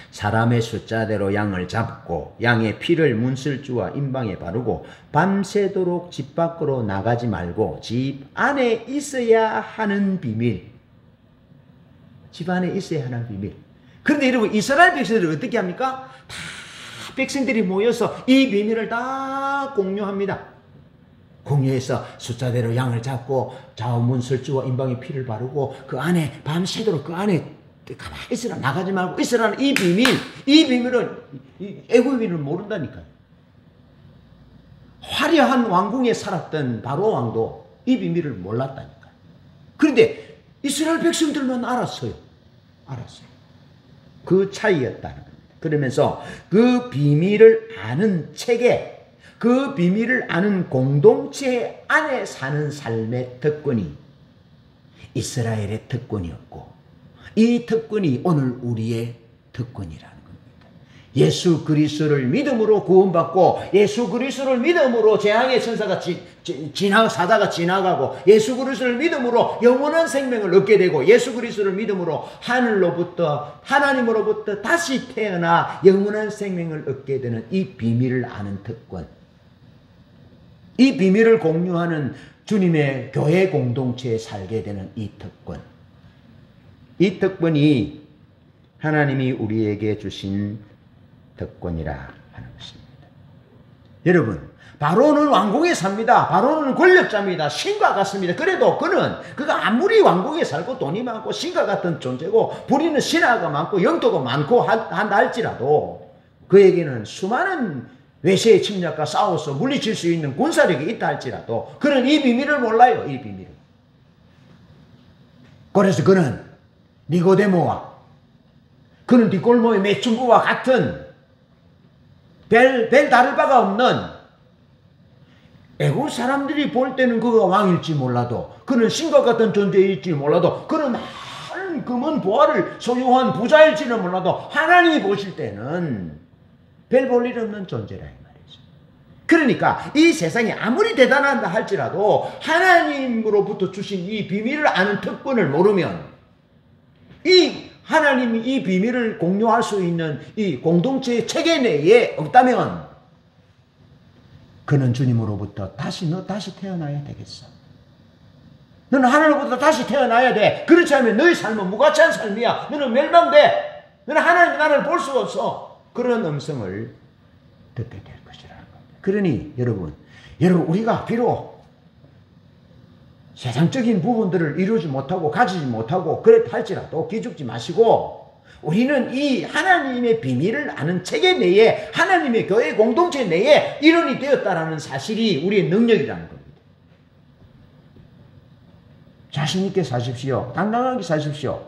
Speaker 1: 사람의 숫자대로 양을 잡고 양의 피를 문설주와 인방에 바르고 밤새도록 집 밖으로 나가지 말고 집 안에 있어야 하는 비밀. 집 안에 있어야 하는 비밀. 그런데 여러분, 이스라엘 백성들이 어떻게 합니까? 다 백성들이 모여서 이 비밀을 다 공유합니다. 공유해서 숫자대로 양을 잡고 좌우문 설주와 인방에 피를 바르고 그 안에 밤새도록 그 안에 가만히 있으라, 나가지 말고 있으라는 이 비밀은 애굽인은 모른다니까요. 화려한 왕궁에 살았던 바로 왕도 이 비밀을 몰랐다니까요. 그런데 이스라엘 백성들만 알았어요. 그 차이였다는 겁니다. 그러면서 그 비밀을 아는 체계, 그 비밀을 아는 공동체 안에 사는 삶의 특권이 이스라엘의 특권이었고 이 특권이 오늘 우리의 특권이라는 겁니다. 예수 그리스도를 믿음으로 구원받고 예수 그리스도를 믿음으로 재앙의 천사가 사자가 지나가고 예수 그리스도를 믿음으로 영원한 생명을 얻게 되고 예수 그리스도를 믿음으로 하나님으로부터 다시 태어나 영원한 생명을 얻게 되는 이 비밀을 아는 특권, 이 비밀을 공유하는 주님의 교회 공동체에 살게 되는 이 특권, 이 특권이 하나님이 우리에게 주신 특권이라 하는 것입니다. 여러분, 바로는 왕궁에 삽니다. 바로는 권력자입니다. 신과 같습니다. 그래도 그가 아무리 왕궁에 살고 돈이 많고 신과 같은 존재고 부리는 신하가 많고 영토가 많고 한다 할지라도 그에게는 수많은 외세의 침략과 싸워서 물리칠 수 있는 군사력이 있다 할지라도 그는 이 비밀을 몰라요. 이 비밀을. 그래서 그는 니고데모와 그는 뒷골목의 매춘부와 같은 별 다를 바가 없는 애국 사람들이 볼 때는 그가 왕일지 몰라도 그는 신과 같은 존재일지 몰라도 그는 많은 금은 보화를 소유한 부자일지는 몰라도 하나님이 보실 때는 별 볼 일 없는 존재라 이 말이죠. 그러니까 이 세상이 아무리 대단하다 할지라도 하나님으로부터 주신 이 비밀을 아는 특권을 모르면 이 하나님이 이 비밀을 공유할 수 있는 이 공동체의 체계 내에 없다면 그는 주님으로부터 너 다시 태어나야 되겠어. 너는 하나님으로부터 다시 태어나야 돼. 그렇지 않으면 너의 삶은 무가치한 삶이야. 너는 멸망돼. 너는 하나님의 나라를 볼 수가 없어. 그런 음성을 듣게 될 것이라는 겁니다. 그러니 여러분 우리가 비록 세상적인 부분들을 이루지 못하고 가지지 못하고 그랬다 할지라도 기죽지 마시고 우리는 이 하나님의 비밀을 아는 체계 내에 하나님의 교회 공동체 내에 일원이 되었다라는 사실이 우리의 능력이라는 겁니다. 자신 있게 사십시오. 당당하게 사십시오.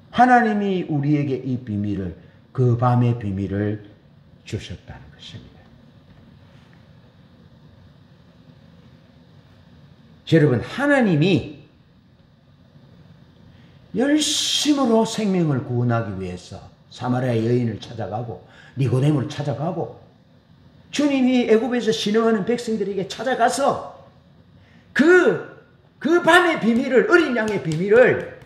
Speaker 1: 하나님이 우리에게 이 비밀을 그 밤의 비밀을 주셨다는 것입니다. 여러분 하나님이 열심으로 생명을 구원하기 위해서 사마리아 여인을 찾아가고 니고데모를 찾아가고 주님이 애굽에서 신음하는 백성들에게 찾아가서 그 밤의 비밀을 어린 양의 비밀을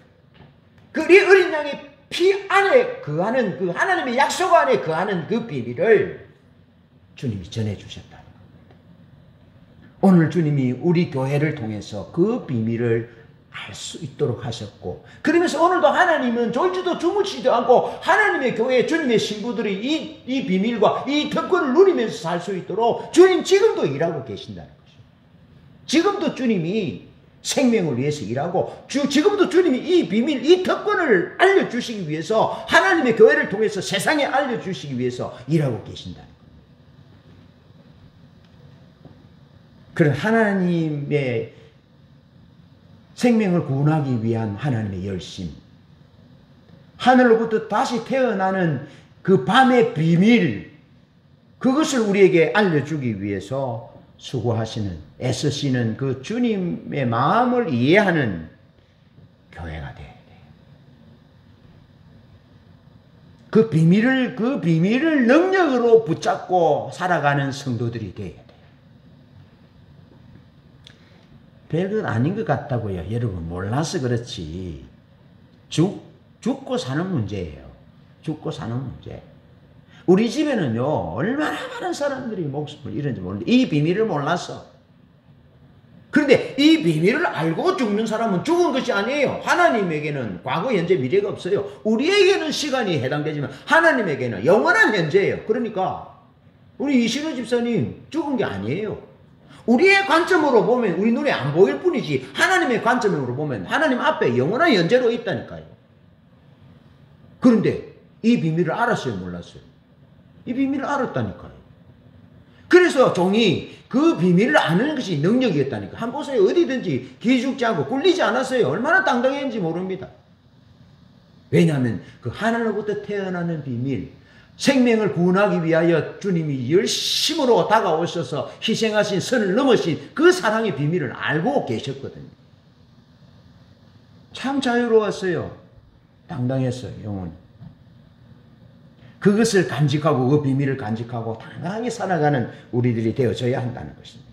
Speaker 1: 그 어린 양의 피 안에 거하는 그 하나님의 약속 안에 거하는 그 비밀을 주님이 전해주셨다는 겁니다. 오늘 주님이 우리 교회를 통해서 그 비밀을 알 수 있도록 하셨고 그러면서 오늘도 하나님은 졸지도 주무시지도 않고 하나님의 교회 주님의 신부들이 이 비밀과 이 특권을 누리면서 살 수 있도록 주님 지금도 일하고 계신다는 것이죠. 지금도 주님이 생명을 위해서 일하고 지금도 주님이 이 비밀 이 특권을 알려주시기 위해서 하나님의 교회를 통해서 세상에 알려주시기 위해서 일하고 계신다는 거예요. 그런 하나님의 생명을 구원하기 위한 하나님의 열심, 하늘로부터 다시 태어나는 그 밤의 비밀, 그것을 우리에게 알려주기 위해서 수고하시는, 애쓰시는 그 주님의 마음을 이해하는 교회가 되어야 돼요. 그 비밀을 능력으로 붙잡고 살아가는 성도들이 되어야 돼요. 별것 아닌 것 같다고요. 여러분 몰라서 그렇지. 죽고 사는 문제예요. 죽고 사는 문제. 우리 집에는요 얼마나 많은 사람들이 목숨을 잃은지 모르는데 이 비밀을 몰랐어. 그런데 이 비밀을 알고 죽는 사람은 죽은 것이 아니에요. 하나님에게는 과거, 현재, 미래가 없어요. 우리에게는 시간이 해당되지만 하나님에게는 영원한 현재예요. 그러니까 우리 이신우 집사님 죽은 게 아니에요. 우리의 관점으로 보면 우리 눈에 안 보일 뿐이지 하나님의 관점으로 보면 하나님 앞에 영원한 현재로 있다니까요. 그런데 이 비밀을 알았어요, 몰랐어요? 이 비밀을 알았다니까요. 그래서 종이 그 비밀을 아는 것이 능력이었다니까. 한번 보세요. 어디든지 기죽지 않고 굴리지 않았어요. 얼마나 당당했는지 모릅니다. 왜냐하면 그 하늘로부터 태어나는 비밀, 생명을 구원하기 위하여 주님이 열심으로 다가오셔서 희생하신 선을 넘으신 그 사랑의 비밀을 알고 계셨거든요. 참 자유로웠어요. 당당했어요. 영혼이. 그것을 간직하고 그 비밀을 간직하고 당당하게 살아가는 우리들이 되어져야 한다는 것입니다.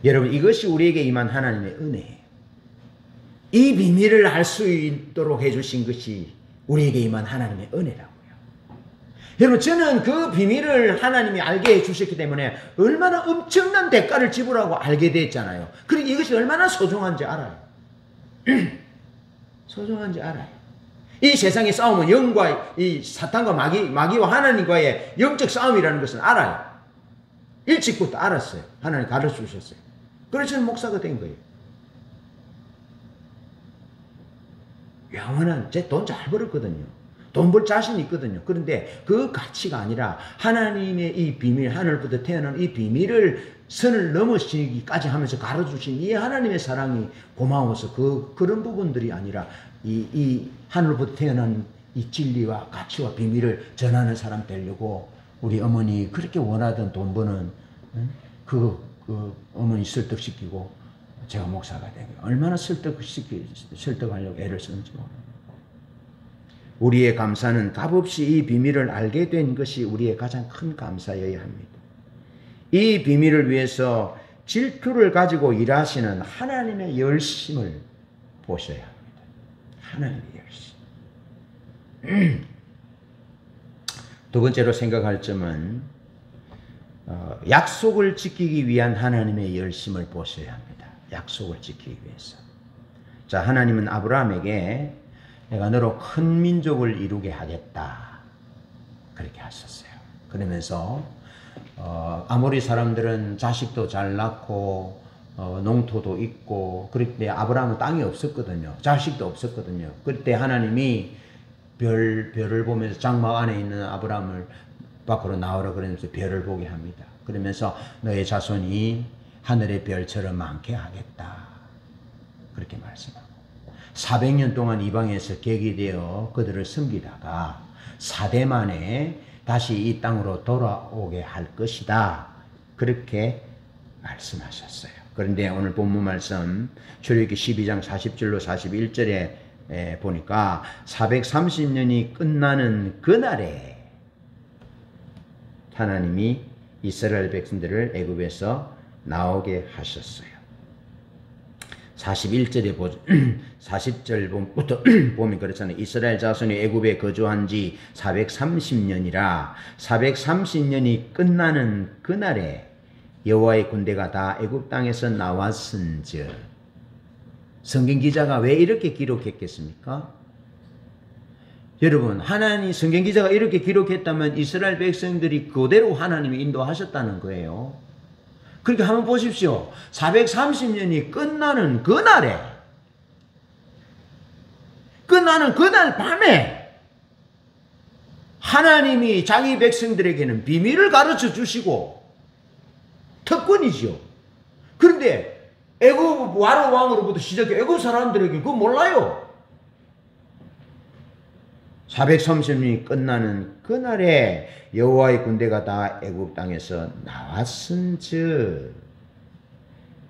Speaker 1: 여러분 이것이 우리에게 임한 하나님의 은혜예요. 이 비밀을 알 수 있도록 해주신 것이 우리에게 임한 하나님의 은혜라고요. 여러분 저는 그 비밀을 하나님이 알게 해주셨기 때문에 얼마나 엄청난 대가를 지불하고 알게 됐잖아요. 그리고 이것이 얼마나 소중한지 알아요. 소중한지 알아요. 이 세상의 싸움은 영과 이 사탄과 마귀와 하나님과의 영적 싸움이라는 것은 알아요. 일찍부터 알았어요. 하나님 가르쳐 주셨어요. 그래서 저는 목사가 된 거예요. 영원한 제 돈 잘 벌었거든요. 돈 벌 자신이 있거든요. 그런데 그 가치가 아니라 하나님의 이 비밀, 하늘부터 태어난 이 비밀을 선을 넘어지기까지 하면서 가르쳐주신 이 하나님의 사랑이 고마워서 그런 부분들이 아니라 이 하늘부터 태어난 이 진리와 가치와 비밀을 전하는 사람 되려고 우리 어머니 그렇게 원하던 돈 버는 그 어머니 설득시키고 제가 목사가 되고 얼마나 설득하려고 애를 썼는지 모릅니다. 우리의 감사는 값없이 이 비밀을 알게 된 것이 우리의 가장 큰 감사여야 합니다. 이 비밀을 위해서 질투를 가지고 일하시는 하나님의 열심을 보셔야 합니다. 하나님의 열심. 두 번째로 생각할 점은 약속을 지키기 위한 하나님의 열심을 보셔야 합니다. 약속을 지키기 위해서. 자, 하나님은 아브라함에게 내가 너로 큰 민족을 이루게 하겠다. 그렇게 하셨어요. 그러면서 아모리 사람들은 자식도 잘 낳고 농토도 있고 그때 아브라함은 땅이 없었거든요. 자식도 없었거든요. 그때 하나님이 별을 보면서 장막 안에 있는 아브라함을 밖으로 나오라 그러면서 별을 보게 합니다. 그러면서 너의 자손이 하늘의 별처럼 많게 하겠다. 그렇게 말씀합니다. 400년 동안 이방에서 객이되어 그들을 섬기다가 4대 만에 다시 이 땅으로 돌아오게 할 것이다. 그렇게 말씀하셨어요. 그런데 오늘 본문 말씀 출애굽기 12장 40절로 41절에 보니까 430년이 끝나는 그날에 하나님이 이스라엘 백성들을 애굽에서 나오게 하셨어요. 40절부터 보면 그렇잖아요. 이스라엘 자손이 애굽에 거주한 지 430년이라 430년이 끝나는 그날에 여호와의 군대가 다 애굽 땅에서 나왔은즉. 성경 기자가 왜 이렇게 기록했겠습니까? 여러분, 하나님 성경 기자가 이렇게 기록했다면 이스라엘 백성들이 그대로 하나님이 인도하셨다는 거예요. 그러니까 한번 보십시오. 430년이 끝나는 그날에, 끝나는 그날 밤에 하나님이 자기 백성들에게는 비밀을 가르쳐 주시고 특권이지요. 그런데 애굽 와로 왕으로부터 시작해 애굽 사람들에게 그거 몰라요. 430년이 끝나는 그날에 여호와의 군대가 다 애굽 땅에서 나왔은즉.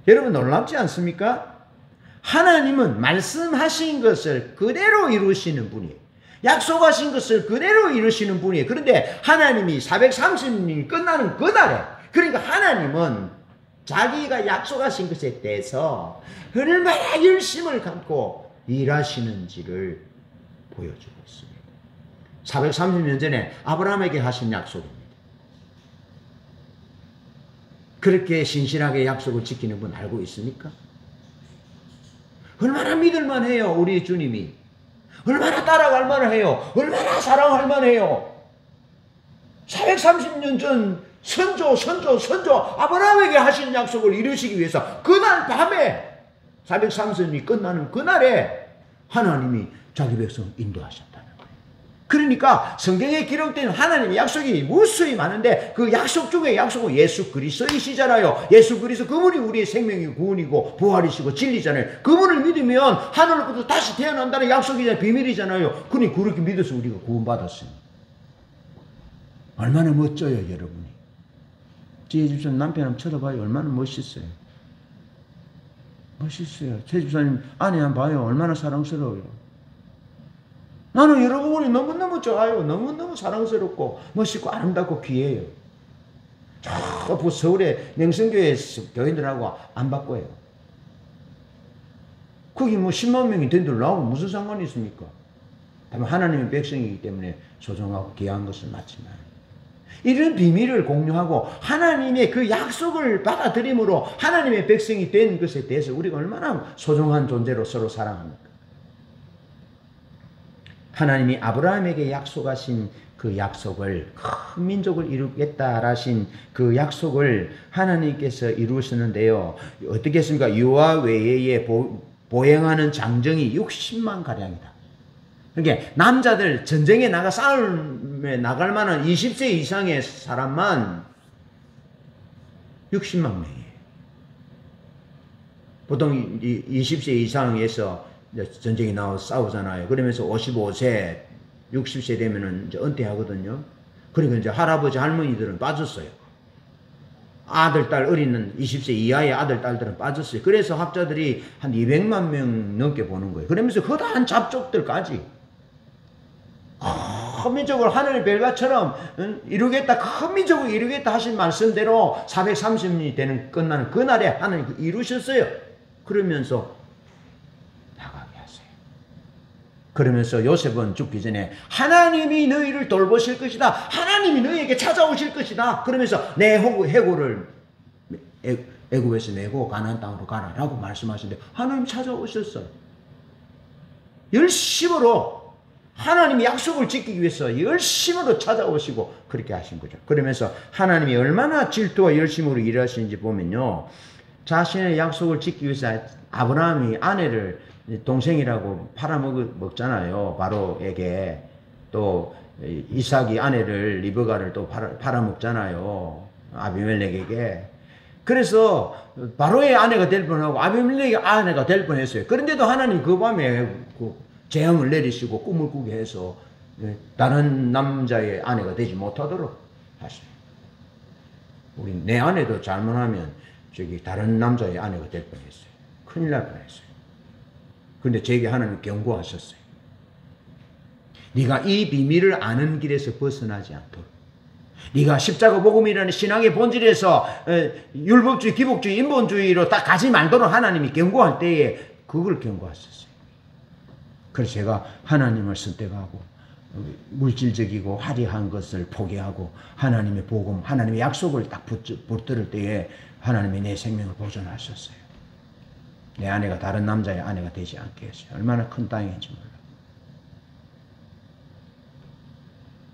Speaker 1: 여러분 놀랍지 않습니까? 하나님은 말씀하신 것을 그대로 이루시는 분이에요. 약속하신 것을 그대로 이루시는 분이에요. 그런데 하나님이 430년이 끝나는 그날에, 그러니까 하나님은 자기가 약속하신 것에 대해서 얼마나 열심을 갖고 일하시는지를 보여주고 있습니다. 430년 전에 아브라함에게 하신 약속입니다. 그렇게 신실하게 약속을 지키는 분 알고 있습니까? 얼마나 믿을만 해요, 우리 주님이. 얼마나 따라갈 만해요. 얼마나 사랑할 만해요. 430년 전 선조 아브라함에게 하신 약속을 이루시기 위해서 그날 밤에 430년이 끝나는 그날에 하나님이 자기 백성을 인도하셨다는 거예요. 그러니까 성경에 기록된 하나님의 약속이 무수히 많은데 그 약속 중에 약속은 예수 그리스도이시잖아요. 예수 그리스도 그분이 우리의 생명이 구원이고 부활이시고 진리잖아요. 그분을 믿으면 하늘로부터 다시 태어난다는 약속이잖아요. 비밀이잖아요. 그러니 그렇게 믿어서 우리가 구원받았어요. 얼마나 멋져요, 여러분이. 제 집사님 남편 한번 쳐다봐요. 얼마나 멋있어요. 멋있어요. 제 집사님 아내 한번 봐요. 얼마나 사랑스러워요. 나는 여러분이 너무너무 좋아요. 너무너무 사랑스럽고 멋있고 아름답고 귀해요. 저 서울의 명성교회 교인들하고 안 바꿔요. 거기 뭐 10만 명이 된들 나오고 무슨 상관이 있습니까? 다만 하나님의 백성이기 때문에 소중하고 귀한 것은 맞지만 이런 비밀을 공유하고 하나님의 그 약속을 받아들임으로 하나님의 백성이 된 것에 대해서 우리가 얼마나 소중한 존재로 서로 사랑합니까? 하나님이 아브라함에게 약속하신 그 약속을, 큰 민족을 이루겠다라신 그 약속을 하나님께서 이루셨는데요. 어떻게 했습니까? 여호와 외에 보행하는 장정이 60만 가량이다. 그러니까 남자들 전쟁에 나가 싸움에 나갈 만한 20세 이상의 사람만 60만 명이에요. 보통 20세 이상에서 전쟁에 나와서 싸우잖아요. 그러면서 55세, 60세 되면은 이제 은퇴하거든요. 그러니까 이제 할아버지, 할머니들은 빠졌어요. 아들, 딸 어리는 20세 이하의 아들, 딸들은 빠졌어요. 그래서 학자들이 한 200만 명 넘게 보는 거예요. 그러면서 허다한 잡족들까지 큰 민족을 하늘 별과처럼 이루겠다, 큰 민족을 이루겠다 하신 말씀대로 430년이 되는 끝나는 그날에 하나님 이루셨어요. 그러면서 나가게 하세요. 그러면서 요셉은 죽기 전에 하나님이 너희를 돌보실 것이다. 하나님이 너희에게 찾아오실 것이다. 그러면서 내 해고를 애굽에서 내고 가나안 땅으로 가라라고 말씀하시는데 하나님 찾아오셨어요. 열심으로 하나님이 약속을 지키기 위해서 열심으로 찾아오시고 그렇게 하신 거죠. 그러면서 하나님이 얼마나 질투와 열심으로 일하시는지 보면요. 자신의 약속을 지키기 위해서 아브라함이 아내를 동생이라고 팔아먹잖아요. 바로에게. 또 이삭이 아내를 리브가를 또 팔아먹잖아요. 아비멜렉에게. 그래서 바로의 아내가 될 뻔하고 아비멜렉의 아내가 될 뻔했어요. 그런데도 하나님 그 밤에 재앙을 내리시고 꿈을 꾸게 해서 다른 남자의 아내가 되지 못하도록 하셔요. 우리 내 아내도 잘못하면 다른 남자의 아내가 될 뻔했어요. 큰일 날 뻔했어요. 근데 제게 하나님 경고하셨어요. 네가 이 비밀을 아는 길에서 벗어나지 않도록, 네가 십자가 복음이라는 신앙의 본질에서 율법주의, 기복주의, 인본주의로 딱 가지 말도록 하나님이 경고할 때에 그걸 경고하셨어요. 그래서 제가 하나님을 선택하고 물질적이고 화려한 것을 포기하고 하나님의 복음, 하나님의 약속을 딱 붙들을 때에 하나님이 내 생명을 보존하셨어요. 내 아내가 다른 남자의 아내가 되지 않게 했어요. 얼마나 큰 땅인지 몰라.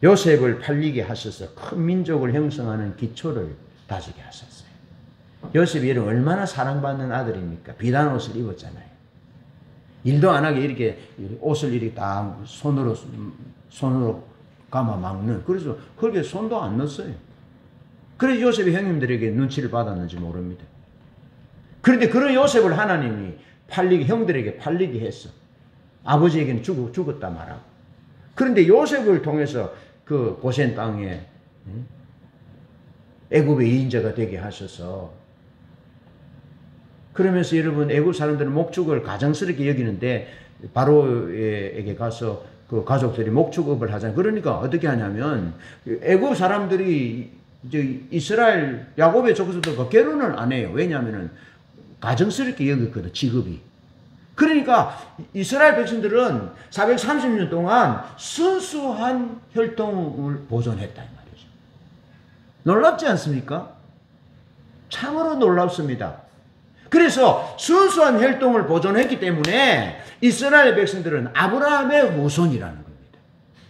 Speaker 1: 요셉을 팔리게 하셔서 큰 민족을 형성하는 기초를 다지게 하셨어요. 요셉이 이런 얼마나 사랑받는 아들입니까? 비단 옷을 입었잖아요. 일도 안 하게 이렇게 옷을 이렇게 딱 손으로 감아 막는. 그래서 거기에 손도 안 넣었어요. 그래서 요셉이 형님들에게 눈치를 받았는지 모릅니다. 그런데 그런 요셉을 하나님이 형들에게 팔리게 했어. 아버지에게는 죽었다 말하고. 그런데 요셉을 통해서 그 고센 땅에 애굽의 2인자가 되게 하셔서, 그러면서 여러분 애굽 사람들은 목축을 가장스럽게 여기는데 바로에게 가서 그 가족들이 목축업을 하잖아요. 그러니까 어떻게 하냐면 애굽 사람들이 이제 이스라엘 야곱의 족속들과 결혼을 안 해요. 왜냐하면은 가정스럽게 여겼거든, 직업이. 그러니까 이스라엘 백성들은 430년 동안 순수한 혈통을 보존했다 이 말이죠. 놀랍지 않습니까? 참으로 놀랍습니다. 그래서 순수한 혈통을 보존했기 때문에 이스라엘 백성들은 아브라함의 후손이라는 겁니다.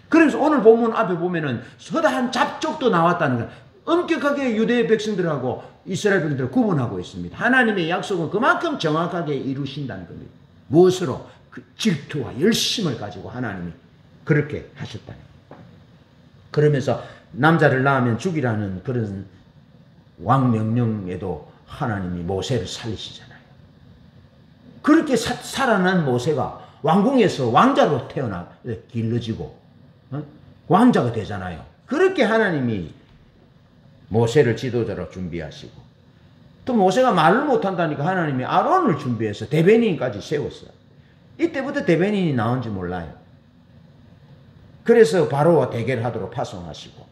Speaker 1: 그래서 오늘 본문 앞에 보면은 서다한 잡족도 나왔다는 거예요. 엄격하게 유대 백성들하고 이스라엘 백성들을 구분하고 있습니다. 하나님의 약속은 그만큼 정확하게 이루신다는 겁니다. 무엇으로? 그 질투와 열심을 가지고 하나님이 그렇게 하셨다는 거예요. 그러면서 남자를 낳으면 죽이라는 그런 왕명령에도 하나님이 모세를 살리시잖아요. 그렇게 살아난 모세가 왕궁에서 왕자로 길러지고 왕자가 되잖아요. 그렇게 하나님이 모세를 지도자로 준비하시고, 또 모세가 말을 못한다니까 하나님이 아론을 준비해서 대변인까지 세웠어요. 이때부터 대변인이 나온지 몰라요. 그래서 바로와 대결하도록 파송하시고,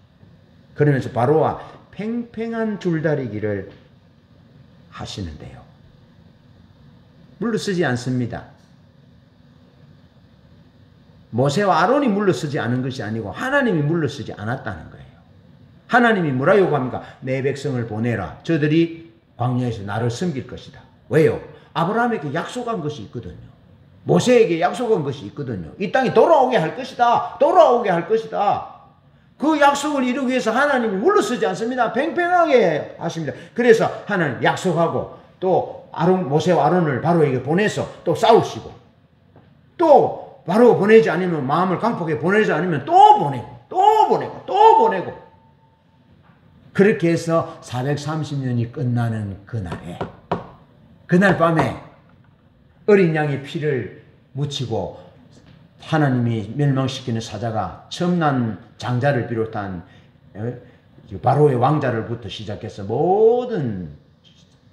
Speaker 1: 그러면서 바로와 팽팽한 줄다리기를 하시는데요. 물러서지 않습니다. 모세와 아론이 물러서지 않은 것이 아니고 하나님이 물러서지 않았다는 거예요. 하나님이 뭐라 요구합니까? 내 백성을 보내라. 저들이 광야에서 나를 섬길 것이다. 왜요? 아브라함에게 약속한 것이 있거든요. 모세에게 약속한 것이 있거든요. 이 땅에 돌아오게 할 것이다. 돌아오게 할 것이다. 그 약속을 이루기 위해서 하나님이 물러서지 않습니다. 팽팽하게 하십니다. 그래서 하나님 약속하고 또 모세와 아론을 바로에게 보내서 또 싸우시고, 또 바로 보내지 않으면, 마음을 강팍하게 보내지 않으면 또 보내고 또 보내고 또 보내고, 그렇게 해서 430년이 끝나는 그날에, 그날 밤에 어린 양의 피를 묻히고 하나님이 멸망시키는 사자가 첨난 장자를 비롯한 바로의 왕자를부터 시작해서 모든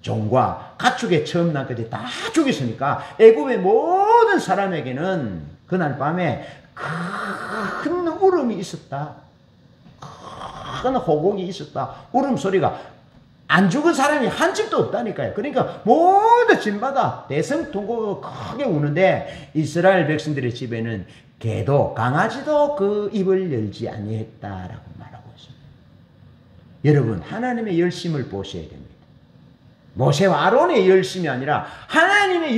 Speaker 1: 종과 가축의 첨난까지 다 죽였으니까 애굽의 모든 사람에게는 그날 밤에 큰 울음이 있었다. 큰 호곡이 있었다. 울음소리가, 안 죽은 사람이 한 집도 없다니까요. 그러니까 모든 집마다 대성통곡을 크게 우는데, 이스라엘 백성들의 집에는 개도 강아지도 그 입을 열지 아니했다라고 말하고 있습니다. 여러분, 하나님의 열심을 보셔야 됩니다. 모세와 아론의 열심이 아니라 하나님의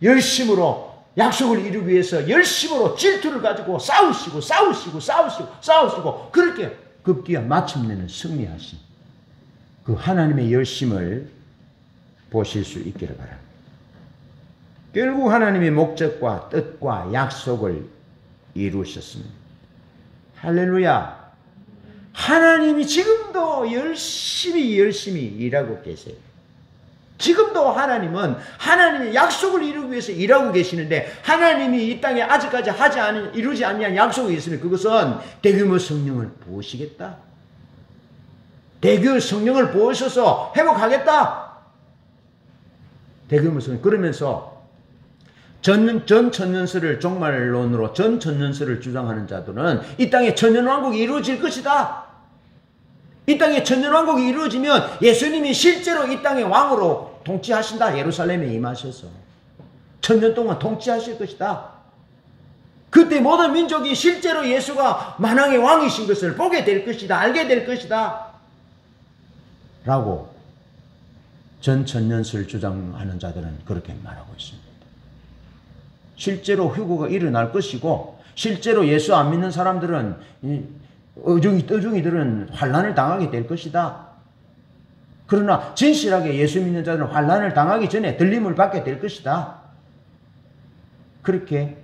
Speaker 1: 열심으로 약속을 이루기 위해서 열심으로 질투를 가지고 싸우시고 그렇게 급기야 마침내는 승리하신 그 하나님의 열심을 보실 수 있기를 바랍니다. 결국 하나님의 목적과 뜻과 약속을 이루셨습니다. 할렐루야. 하나님이 지금도 열심히 일하고 계세요. 지금도 하나님은 하나님의 약속을 이루기 위해서 일하고 계시는데, 하나님이 이 땅에 아직까지 이루지 않는 약속이 있으면 그것은 대규모 성령을 부으시겠다. 대규모 성령을 부으셔서 회복하겠다. 대규모 성령. 그러면서 전천년설을 종말론으로 전천년설을 주장하는 자들은 이 땅에 천년왕국이 이루어질 것이다. 이 땅에 천년왕국이 이루어지면 예수님이 실제로 이 땅의 왕으로 통치하신다. 예루살렘에 임하셔서 천년 동안 통치하실 것이다. 그때 모든 민족이 실제로 예수가 만왕의 왕이신 것을 보게 될 것이다. 알게 될 것이다. 라고 전천년설 주장하는 자들은 그렇게 말하고 있습니다. 실제로 회고가 일어날 것이고, 실제로 예수 안 믿는 사람들은, 어중이들은 환난을 당하게 될 것이다. 그러나 진실하게 예수 믿는 자들은 환난을 당하기 전에 들림을 받게 될 것이다. 그렇게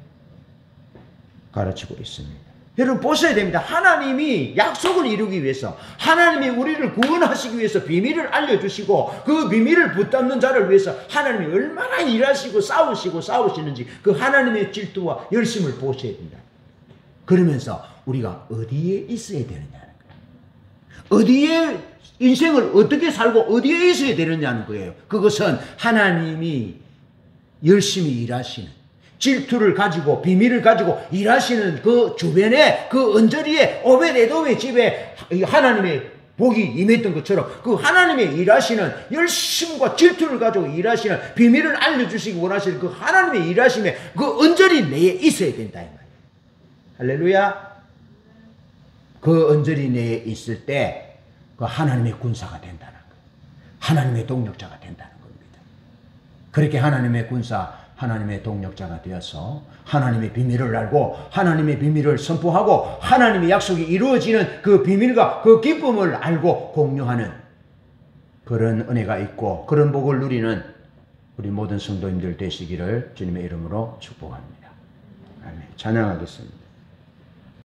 Speaker 1: 가르치고 있습니다. 여러분 보셔야 됩니다. 하나님이 약속을 이루기 위해서, 하나님이 우리를 구원하시기 위해서 비밀을 알려주시고, 그 비밀을 붙잡는 자를 위해서 하나님이 얼마나 일하시고 싸우시는지 그 하나님의 질투와 열심을 보셔야 됩니다. 그러면서 우리가 어디에 있어야 되느냐는 거예요. 어디에 인생을 어떻게 살고 어디에 있어야 되느냐는 거예요. 그것은 하나님이 열심히 일하시는, 질투를 가지고 비밀을 가지고 일하시는 그 주변에, 그 언저리에 오벳에돔의 집에 하나님의 복이 임했던 것처럼, 그 하나님의 일하시는 열심과 질투를 가지고 일하시는, 비밀을 알려주시기 원하시는 그 하나님의 일하심에 그 언저리 내에 있어야 된다 이 말이에요. 할렐루야. 그 언저리 내에 있을 때 그 하나님의 군사가 된다는 거예요. 하나님의 동력자가 된다는 겁니다. 그렇게 하나님의 군사, 하나님의 동력자가 되어서 하나님의 비밀을 알고 하나님의 비밀을 선포하고 하나님의 약속이 이루어지는 그 비밀과 그 기쁨을 알고 공유하는 그런 은혜가 있고, 그런 복을 누리는 우리 모든 성도님들 되시기를 주님의 이름으로 축복합니다. 아멘. 찬양하겠습니다.